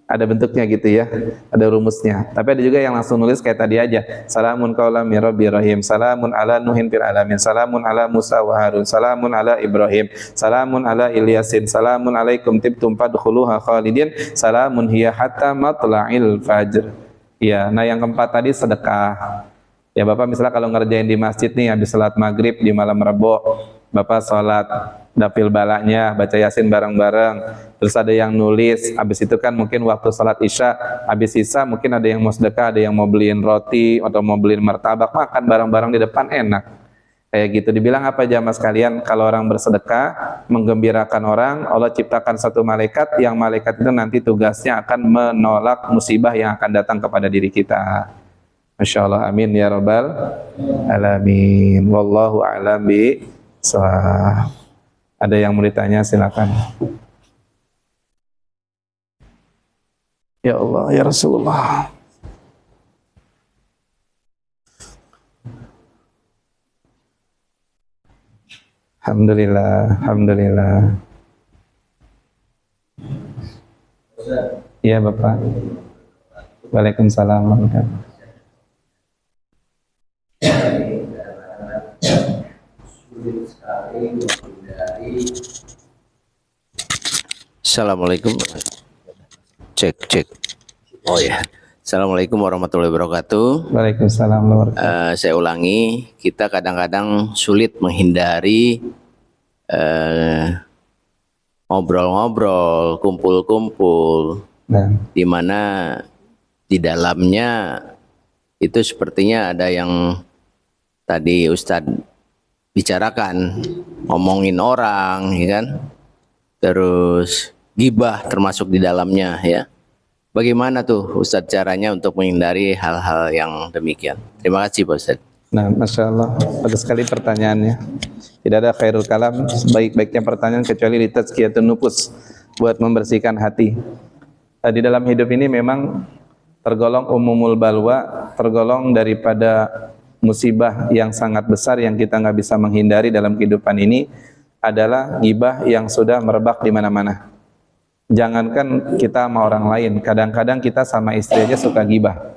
Ada bentuknya gitu ya, ada rumusnya. Tapi ada juga yang langsung nulis kayak tadi aja. Salamun qaulam mir rabbir rahim. Salamun ala nuhin fil alamin. Salamun ala Musa wa Harun. Salamun ala Ibrahim. Salamun ala Ilyasin. Salamun alaikum tibtum fadkhuluha khalidin. Salamun hiya hatta matla'il fajr. Ya, nah yang keempat tadi sedekah. Ya Bapak misalnya kalau ngerjain di masjid nih habis salat maghrib di malam Rebo, Bapak sholat dapil balanya, baca yasin bareng-bareng, terus ada yang nulis, habis itu kan mungkin waktu sholat isya, habis sisa mungkin ada yang mau sedekah, ada yang mau beliin roti, atau mau beliin martabak, makan bareng-bareng di depan, enak. Kayak gitu, dibilang apa jamaah sekalian, kalau orang bersedekah, menggembirakan orang, Allah ciptakan satu malaikat, yang malaikat itu nanti tugasnya akan menolak musibah yang akan datang kepada diri kita. Masya Allah, amin ya rabbal alamin. Wallahu a'lam bishawab. Ada yang mau ditanya silakan. Ya Allah, ya Rasulullah. Alhamdulillah, alhamdulillah. Iya Bapak. Waalaikumsalam warahmatullahi wabarakatuh. Assalamualaikum. Cek. Oh ya. Assalamualaikum warahmatullahi wabarakatuh. Waalaikumsalam warahmatullahi wabarakatuh. Saya ulangi, kita kadang-kadang sulit menghindari ngobrol-ngobrol, kumpul-kumpul, Nah, di mana di dalamnya itu sepertinya ada yang tadi Ustadz bicarakan, ngomongin orang, ya kan? Terus gibah termasuk di dalamnya, ya. Bagaimana tuh Ustadz caranya untuk menghindari hal-hal yang demikian? Terima kasih Pak Ustadz. nah, Masya Allah, bagus sekali pertanyaannya. Tidak ada khairul kalam, sebaik-baiknya pertanyaan kecuali di tazkiyatun nufus, buat membersihkan hati. Di dalam hidup ini memang tergolong umumul balwa, tergolong daripada musibah yang sangat besar yang kita nggak bisa menghindari dalam kehidupan ini adalah ghibah yang sudah merebak di mana-mana. Jangankan kita sama orang lain, kadang-kadang kita sama istri aja suka ghibah.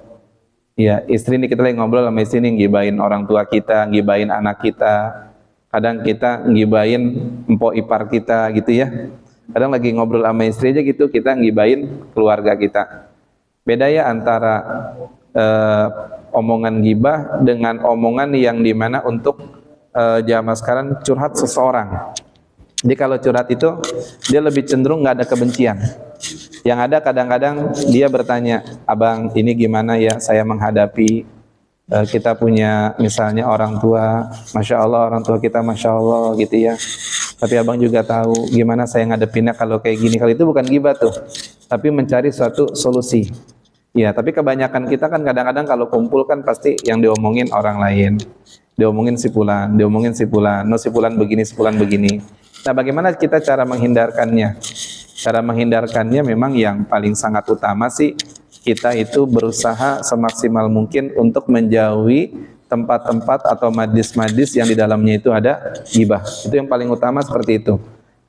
Ya, istri ini kita lagi ngobrol sama istri ini ngibahin orang tua kita, ngibahin anak kita. Kadang kita ngibahin empok ipar kita gitu ya. Kadang lagi ngobrol sama istri aja gitu, kita ngibahin keluarga kita. Beda ya antara omongan ghibah dengan omongan yang dimana untuk zaman sekarang curhat seseorang. Jadi kalau curhat itu dia lebih cenderung nggak ada kebencian. Yang ada kadang-kadang dia bertanya, abang ini gimana ya saya menghadapi kita punya misalnya orang tua, masya Allah orang tua kita masya Allah gitu ya. Tapi abang juga tahu gimana saya ngadepinnya kalau kayak gini. Kalau itu bukan ghibah tuh, tapi mencari suatu solusi. Ya, tapi kebanyakan kita kan kadang-kadang kalau kumpul kan pasti yang diomongin orang lain, diomongin si fulan, no si fulan begini, si fulan begini. Nah, bagaimana kita cara menghindarkannya? Cara menghindarkannya memang yang paling sangat utama sih kita itu berusaha semaksimal mungkin untuk menjauhi tempat-tempat atau madis-madis yang di dalamnya itu ada ghibah. Itu yang paling utama seperti itu.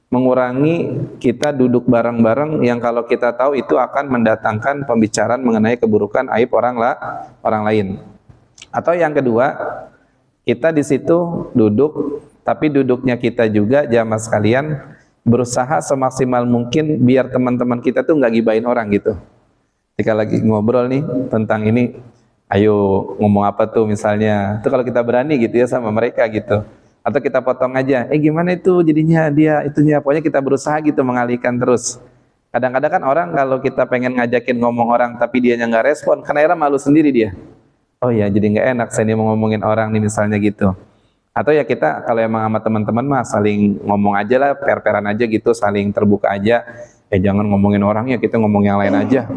Mengurangi kita duduk bareng-bareng yang kalau kita tahu itu akan mendatangkan pembicaraan mengenai keburukan aib orang lain. Atau yang kedua, kita di situ duduk, tapi duduknya kita juga jamaah sekalian berusaha semaksimal mungkin biar teman-teman kita tuh nggak gibahin orang gitu. Ketika lagi ngobrol nih tentang ini, ayo ngomong apa tuh misalnya, itu kalau kita berani gitu ya sama mereka gitu. Atau kita potong aja, gimana itu jadinya dia itunya, pokoknya kita berusaha gitu mengalihkan terus. Kadang-kadang kan orang kalau kita pengen ngajakin ngomong orang tapi dia nggak respon, karena akhirnya malu sendiri dia. Oh ya jadi nggak enak saya nih mau ngomongin orang nih misalnya gitu. Atau ya kita kalau emang sama teman-teman mah saling ngomong aja lah, per-peran aja gitu, saling terbuka aja. Jangan ngomongin orang ya, kita ngomong yang lain aja.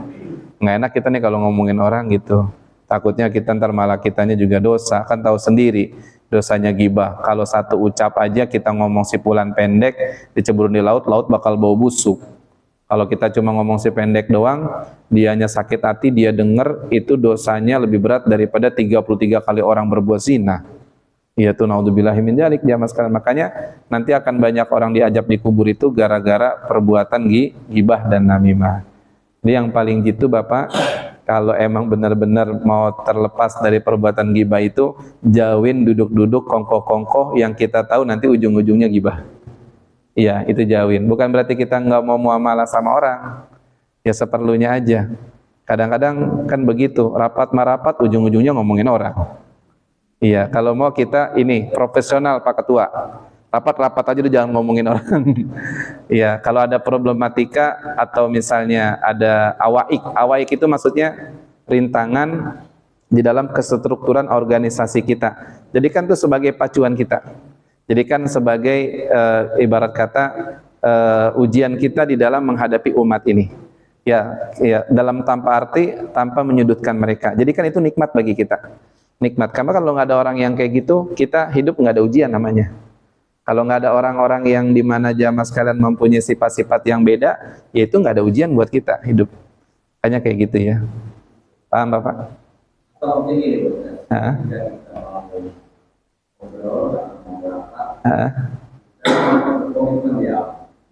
Nggak enak kita nih kalau ngomongin orang gitu. Takutnya kita ntar malah kitanya juga dosa, kan tahu sendiri dosanya ghibah. Kalau satu ucap aja kita ngomong si fulan pendek, diceburin di laut, laut bakal bau busuk. Kalau kita cuma ngomong si pendek doang, dianya sakit hati, dia denger, itu dosanya lebih berat daripada 33 kali orang berbuat zina. Ya tuh naudzubillahi min dzalik jamaah sekalian. Makanya nanti akan banyak orang diajab di kubur itu gara-gara perbuatan ghibah dan namimah. Jadi yang paling gitu Bapak, kalau emang benar-benar mau terlepas dari perbuatan ghibah itu, jauhin duduk-duduk kongkoh-kongkoh yang kita tahu nanti ujung-ujungnya ghibah. Iya, itu jauhin. Bukan berarti kita nggak mau muamalah sama orang. Ya seperlunya aja. Kadang-kadang kan begitu, rapat marapat ujung-ujungnya ngomongin orang. Iya, kalau mau kita ini profesional Pak Ketua, rapat-rapat aja jangan ngomongin orang. Iya, kalau ada problematika atau misalnya ada awaik itu maksudnya rintangan di dalam kestrukturan organisasi kita. Jadikan itu sebagai pacuan kita. Jadikan sebagai ibarat kata ujian kita di dalam menghadapi umat ini. Ya, dalam tanpa arti, tanpa menyudutkan mereka. Jadikan itu nikmat bagi kita. Nikmat, karena kalau nggak ada orang yang kayak gitu, kita hidup nggak ada ujian namanya. Kalau nggak ada orang-orang yang dimana jamaah sekalian mempunyai sifat-sifat yang beda, ya itu nggak ada ujian buat kita hidup. Hanya kayak gitu ya. Paham Bapak?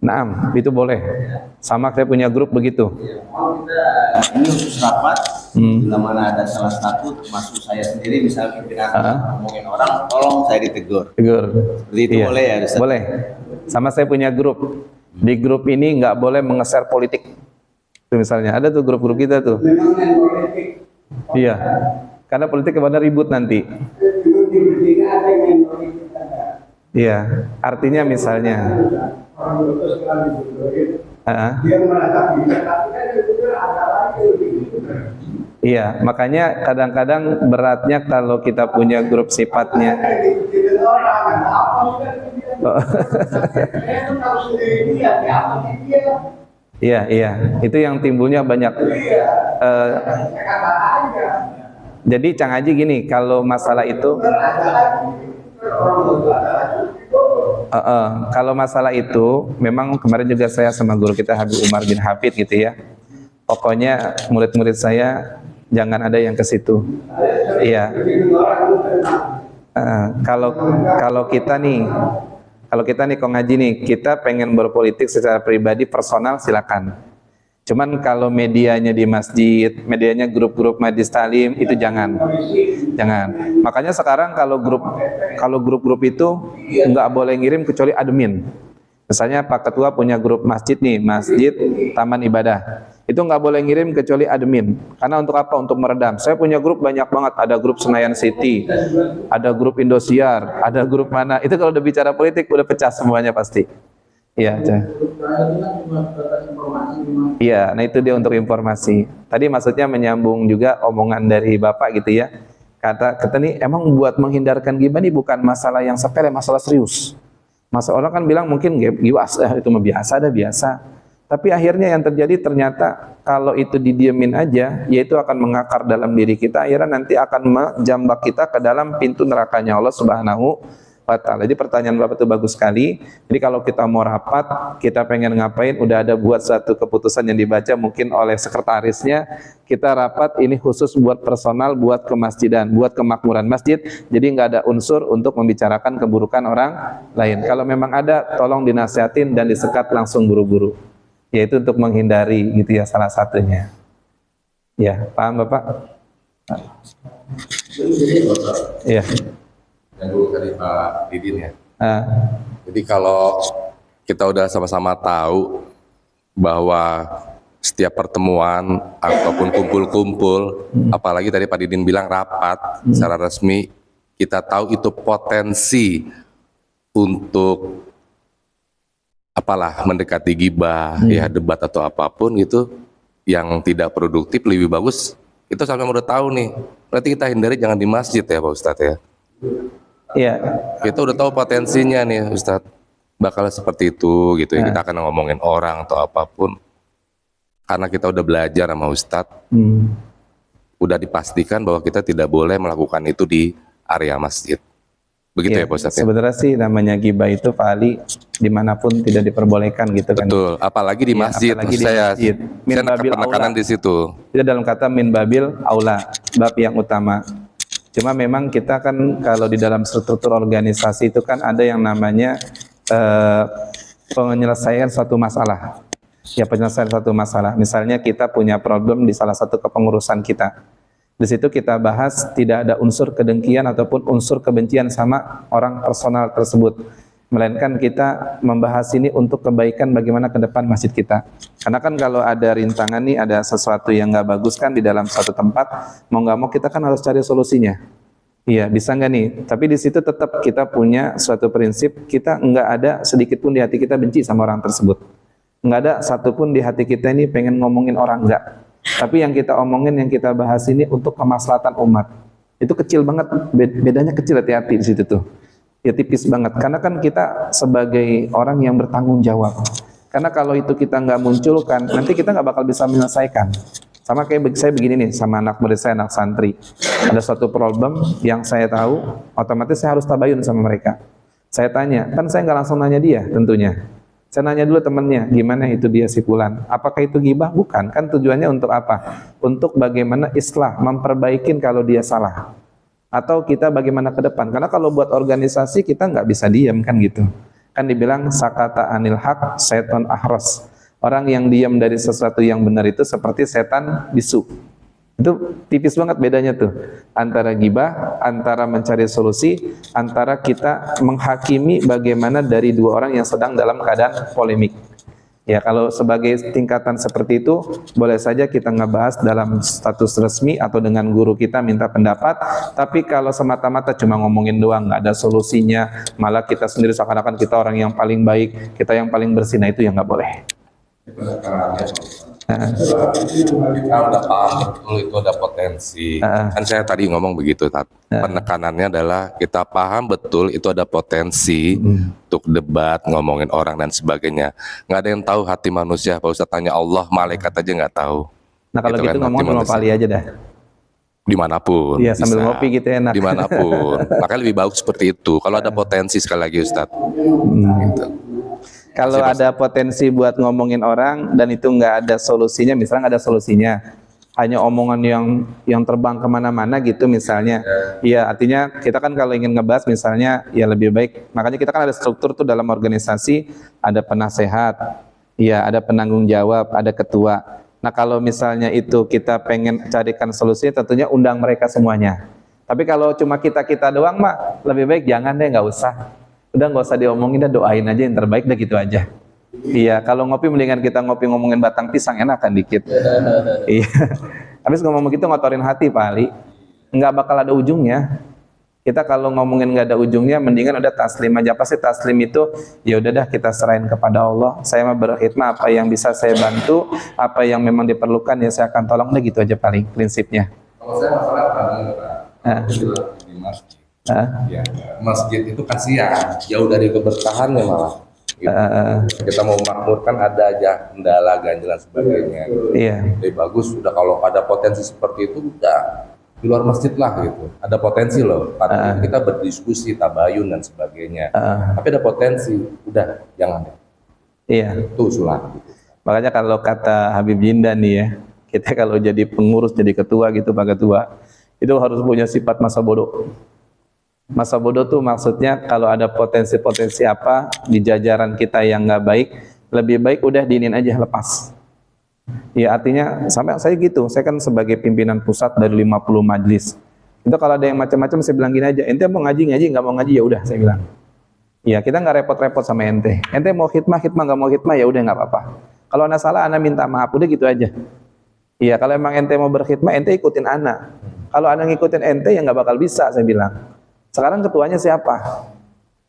Naam, itu boleh. Sama saya punya grup begitu. Ini khusus rapat, bila mana ada salah satu termasuk saya sendiri misalnya pimpinan ngomongin orang, tolong saya ditegur. Tegur. Seperti itu Iya. boleh ya Ustaz? Boleh. Sama saya punya grup. Di grup ini nggak boleh mengeser politik. Itu misalnya ada tuh grup-grup kita tuh. Iya. Karena politik kepada ribut nanti. Iya. Artinya misalnya. Iya, makanya kadang-kadang beratnya kalau kita punya grup sifatnya. Iya, iya, itu yang timbulnya banyak. Jadi Cang Haji gini, kalau masalah itu, kalau masalah itu, memang kemarin juga saya sama guru kita Habib Umar bin Hafid gitu ya. Pokoknya murid-murid saya jangan ada yang ke situ. Iya. Kalau kita nih Kong Haji nih, kita pengen berpolitik secara pribadi personal silakan. Cuman kalau medianya di masjid, medianya grup-grup majlis talim itu jangan. Makanya sekarang kalau grup-grup itu nggak boleh ngirim kecuali admin. Misalnya Pak Ketua punya grup masjid nih, Masjid Taman Ibadah. Itu nggak boleh ngirim kecuali admin. Karena untuk apa? Untuk meredam. Saya punya grup banyak banget. Ada grup Senayan City, ada grup Indosiar, ada grup mana. Itu kalau udah bicara politik udah pecah semuanya pasti. Iya, iya. Nah itu dia untuk informasi. Tadi maksudnya menyambung juga omongan dari Bapak gitu ya. Kata nih emang buat menghindarkan gibah nih bukan masalah yang sepele, masalah serius. Masa orang kan bilang mungkin gibah itu mah biasa. Tapi akhirnya yang terjadi ternyata kalau itu didiemin aja, yaitu akan mengakar dalam diri kita, akhirnya nanti akan menjambak kita ke dalam pintu nerakanya Allah Subhanahu wa Ta'ala. Jadi pertanyaan Bapak itu bagus sekali. Jadi kalau kita mau rapat, kita pengen ngapain, udah ada buat satu keputusan yang dibaca mungkin oleh sekretarisnya, kita rapat ini khusus buat personal, buat kemasjidan, buat kemakmuran masjid. Jadi nggak ada unsur untuk membicarakan keburukan orang lain. Kalau memang ada, tolong dinasihatin dan disekat langsung buru-buru. Yaitu untuk menghindari gitu ya salah satunya. Ya, paham Bapak? Iya. Yang dulu tadi Pak Didin ya. Jadi kalau kita udah sama-sama tahu bahwa setiap pertemuan ataupun kumpul-kumpul, apalagi tadi Pak Didin bilang rapat secara resmi, kita tahu itu potensi untuk apalah mendekati gibah, ya debat atau apapun gitu yang tidak produktif, lebih bagus itu sampai udah tahu nih. Berarti kita hindari jangan di masjid ya Pak Ustadz ya. Iya. Kita udah tahu potensinya nih Ustadz, bakal seperti itu gitu ya. Kita akan ngomongin orang atau apapun. Karena kita udah belajar sama Ustadz, udah dipastikan bahwa kita tidak boleh melakukan itu di area masjid. Begitu ya Pak Ustadz ya? Sebenarnya sih namanya gibah itu Pak Ali dimanapun tidak diperbolehkan gitu kan. Betul, apalagi di masjid. Apalagi di saya masjid. Min babil penekanan aula. di situ. Itu dalam kata min babil aula, bab yang utama. Cuma memang kita kan kalau di dalam struktur organisasi itu kan ada yang namanya penyelesaian suatu masalah. Ya, penyelesaian suatu masalah. Misalnya kita punya problem di salah satu kepengurusan kita. Di situ kita bahas tidak ada unsur kedengkian ataupun unsur kebencian sama orang personal tersebut. Melainkan kita membahas ini untuk kebaikan bagaimana ke depan masjid kita. Karena kan kalau ada rintangan nih, ada sesuatu yang nggak bagus kan di dalam suatu tempat, mau nggak mau kita kan harus cari solusinya. Iya, bisa nggak nih? Tapi di situ tetap kita punya suatu prinsip, kita nggak ada sedikit pun di hati kita benci sama orang tersebut. Nggak ada satupun di hati kita ini pengen ngomongin orang, nggak. Tapi yang kita omongin, yang kita bahas ini untuk kemaslahatan umat. Itu kecil banget, bedanya kecil, hati-hati di situ tuh. Ya tipis banget, karena kan kita sebagai orang yang bertanggung jawab. Karena kalau itu kita nggak munculkan, nanti kita nggak bakal bisa menyelesaikan. Sama kayak saya begini nih, sama anak murid saya, anak santri. Ada suatu problem yang saya tahu, otomatis saya harus tabayun sama mereka. Saya tanya, kan saya nggak langsung nanya dia tentunya. Saya nanya dulu temannya, gimana itu dia si Fulan? Apakah itu gibah? Bukan, kan tujuannya untuk apa? Untuk bagaimana islah, memperbaikin kalau dia salah. Atau kita bagaimana ke depan. Karena kalau buat organisasi kita nggak bisa diam kan gitu. Kan dibilang sakata anil haq setan ahras. Orang yang diam dari sesuatu yang benar itu seperti setan bisu. Itu tipis banget bedanya tuh antara gibah, antara mencari solusi, antara kita menghakimi bagaimana dari dua orang yang sedang dalam keadaan polemik. Ya, kalau sebagai tingkatan seperti itu boleh saja kita ngebahas dalam status resmi atau dengan guru kita minta pendapat. Tapi kalau semata-mata cuma ngomongin doang, nggak ada solusinya, malah kita sendiri seakan-akan kita orang yang paling baik, kita yang paling bersih, nah itu yang nggak boleh. Kita udah paham betul itu ada potensi. Kan saya tadi ngomong begitu, penekanannya adalah kita paham betul itu ada potensi untuk debat, ngomongin orang dan sebagainya. Nggak ada yang tahu hati manusia. Pak Ustadz tanya Allah, malaikat aja nggak tahu. Nah kalau gitu kan, ngomong cuma kali aja dah. Dimanapun. Iya, sambil ngopi gitu enak. Dimanapun. Makanya lebih bagus seperti itu. Kalau ada potensi sekali lagi Ustadz. Gitu. Kalau ada potensi buat ngomongin orang dan itu nggak ada solusinya, misalnya nggak ada solusinya, hanya omongan yang terbang kemana-mana gitu misalnya, ya artinya kita kan kalau ingin ngebahas misalnya, ya lebih baik, makanya kita kan ada struktur tuh dalam organisasi, ada penasehat, ya ada penanggung jawab, ada ketua. Nah kalau misalnya itu kita pengen carikan solusi, tentunya undang mereka semuanya. Tapi kalau cuma kita doang mah, lebih baik jangan deh, nggak usah. Udah nggak usah diomongin, dah doain aja yang terbaik, dah gitu aja. Iya, kalau ngopi mendingan kita ngopi ngomongin batang pisang, enakan dikit. Iya. Habis ngomong gitu ngotorin hati Pak Ali, nggak bakal ada ujungnya. Kita kalau ngomongin nggak ada ujungnya, mendingan udah taslim aja. Apa sih taslim itu? Ya udah dah kita serahin kepada Allah. Saya mah berkhidmat, apa yang bisa saya bantu, apa yang memang diperlukan ya saya akan tolong, deh gitu aja paling prinsipnya. Kalau saya masalah Pak, di masjid. Ya, masjid itu kasihan, jauh dari keberkahannya malah. Gitu. Kita mau makmurkan ada aja kendala, ganjalan sebagainya. Iya. Lebih bagus udah kalau ada potensi seperti itu udah di luar masjid lah gitu. Ada potensi loh. Kita berdiskusi, tabayun dan sebagainya. Tapi ada potensi, udah jangan. Iya. Itu usulan. Gitu. Makanya kalau kata Habib Jindan nih ya, kita kalau jadi pengurus, jadi ketua gitu, Pak Ketua, itu harus punya sifat masa bodoh. Masa bodoh tuh maksudnya kalau ada potensi-potensi apa di jajaran kita yang nggak baik, lebih baik udah diinin aja, lepas. Ya artinya sampai saya gitu, saya kan sebagai pimpinan pusat dari 50 majlis. Itu kalau ada yang macam-macam saya bilang gini aja, ente mau ngaji, nggak mau ngaji ya udah, saya bilang. Ya kita nggak repot-repot sama ente. Ente mau khidmah, nggak mau khidmah ya udah nggak apa-apa. Kalau ana salah, ana minta maaf, udah gitu aja. Iya, kalau emang ente mau berkhidmah, ente ikutin ana. Kalau ana ngikutin ente ya nggak bakal bisa, saya bilang. Sekarang ketuanya siapa?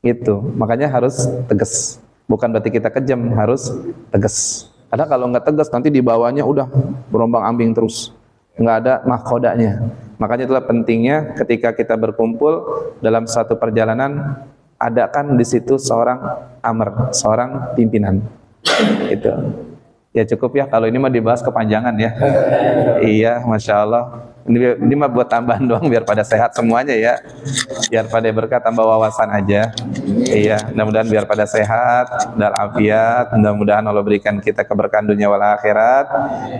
Gitu. Makanya harus tegas. Bukan berarti kita kejam, harus tegas. Karena kalau nggak tegas nanti di bawahnya udah berombang-ambing terus. Nggak ada mahkodanya. Makanya itulah pentingnya ketika kita berkumpul dalam satu perjalanan, adakan di situ seorang amr, seorang pimpinan. Itu. Ya cukup ya, kalau ini mah dibahas kepanjangan ya. Iya, Masya Allah. Ini mah buat tambahan doang biar pada sehat semuanya ya. Biar pada berkah, tambah wawasan aja. Iya, mudah-mudahan biar pada sehat dan afiat. Mudah-mudahan Allah berikan kita keberkahan dunia wal akhirat.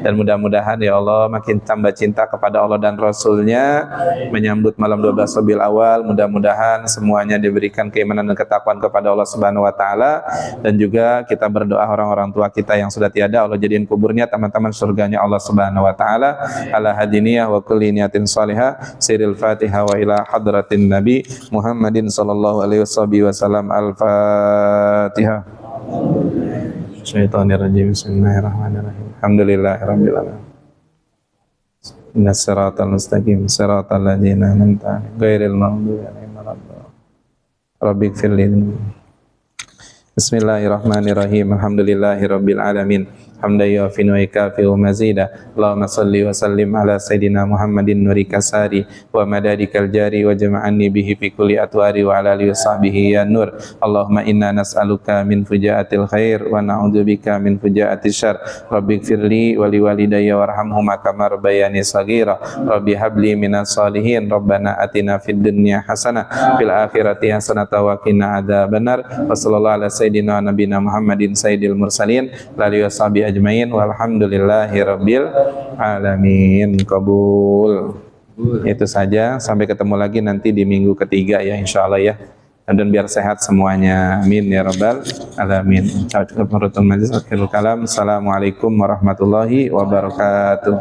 Dan mudah-mudahan ya Allah makin tambah cinta kepada Allah dan Rasulnya. Menyambut malam 12 Rabiul Awal. Mudah-mudahan semuanya diberikan keimanan dan ketakwaan kepada Allah Subhanahu wa taala. Dan juga kita berdoa orang-orang tua kita yang sudah tiada, Allah jadiin kuburnya teman-teman surganya Allah Subhanahu wa taala. Ala hadiniyah wa kulli niyatin salihah. Siril Fatihah wa ila hadratin Nabi Muhammadin sallallahu alaihi wasallam. Al-Fatihah. Syaitanir rajim. Bismillahirrahmanirrahim. Alhamdulillahirabbil alamin. Innas siratal mustaqim siratal ladzina an'amta 'alaihim ghairil maghdubi 'alaihim waladdallin. Rabbighfirli. Bismillahirrahmanirrahim. Alhamdulillahirabbil alamin. Hamdan yu'affi wa yukafi wa mazida. Allahumma salli wa sallim ala sayyidina Muhammadin nuri kasari wa madadikal jari wa jama'anni bihi fi kulli atwari wa ala alihi wa sahbihi ya nur. Allahumma inna nas'aluka min fujaatil khair wa na'udzubika min fujaatil syarr. Rabbighfirli wa liwalidayya warhamhuma kama rabbayani shaghira. Rabbi habli minas salihin. Rabbana atina fid dunya hasanah fil akhirati hasanah wa qina adzabannar. Wa sallallahu ala sayyidina nabiyina Muhammadin sayyidil mursalin la alihi washabihi ajmain walhamdulillahi rabbil alamin. Kabul. Itu saja, sampai ketemu lagi nanti di minggu ketiga ya insyaallah ya. dan biar sehat semuanya. Amin ya rabbal alamin. Kafaratul majlis, akhirul kalam. Assalamualaikum warahmatullahi wabarakatuh.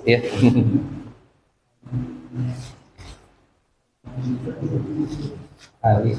Ya. Ali.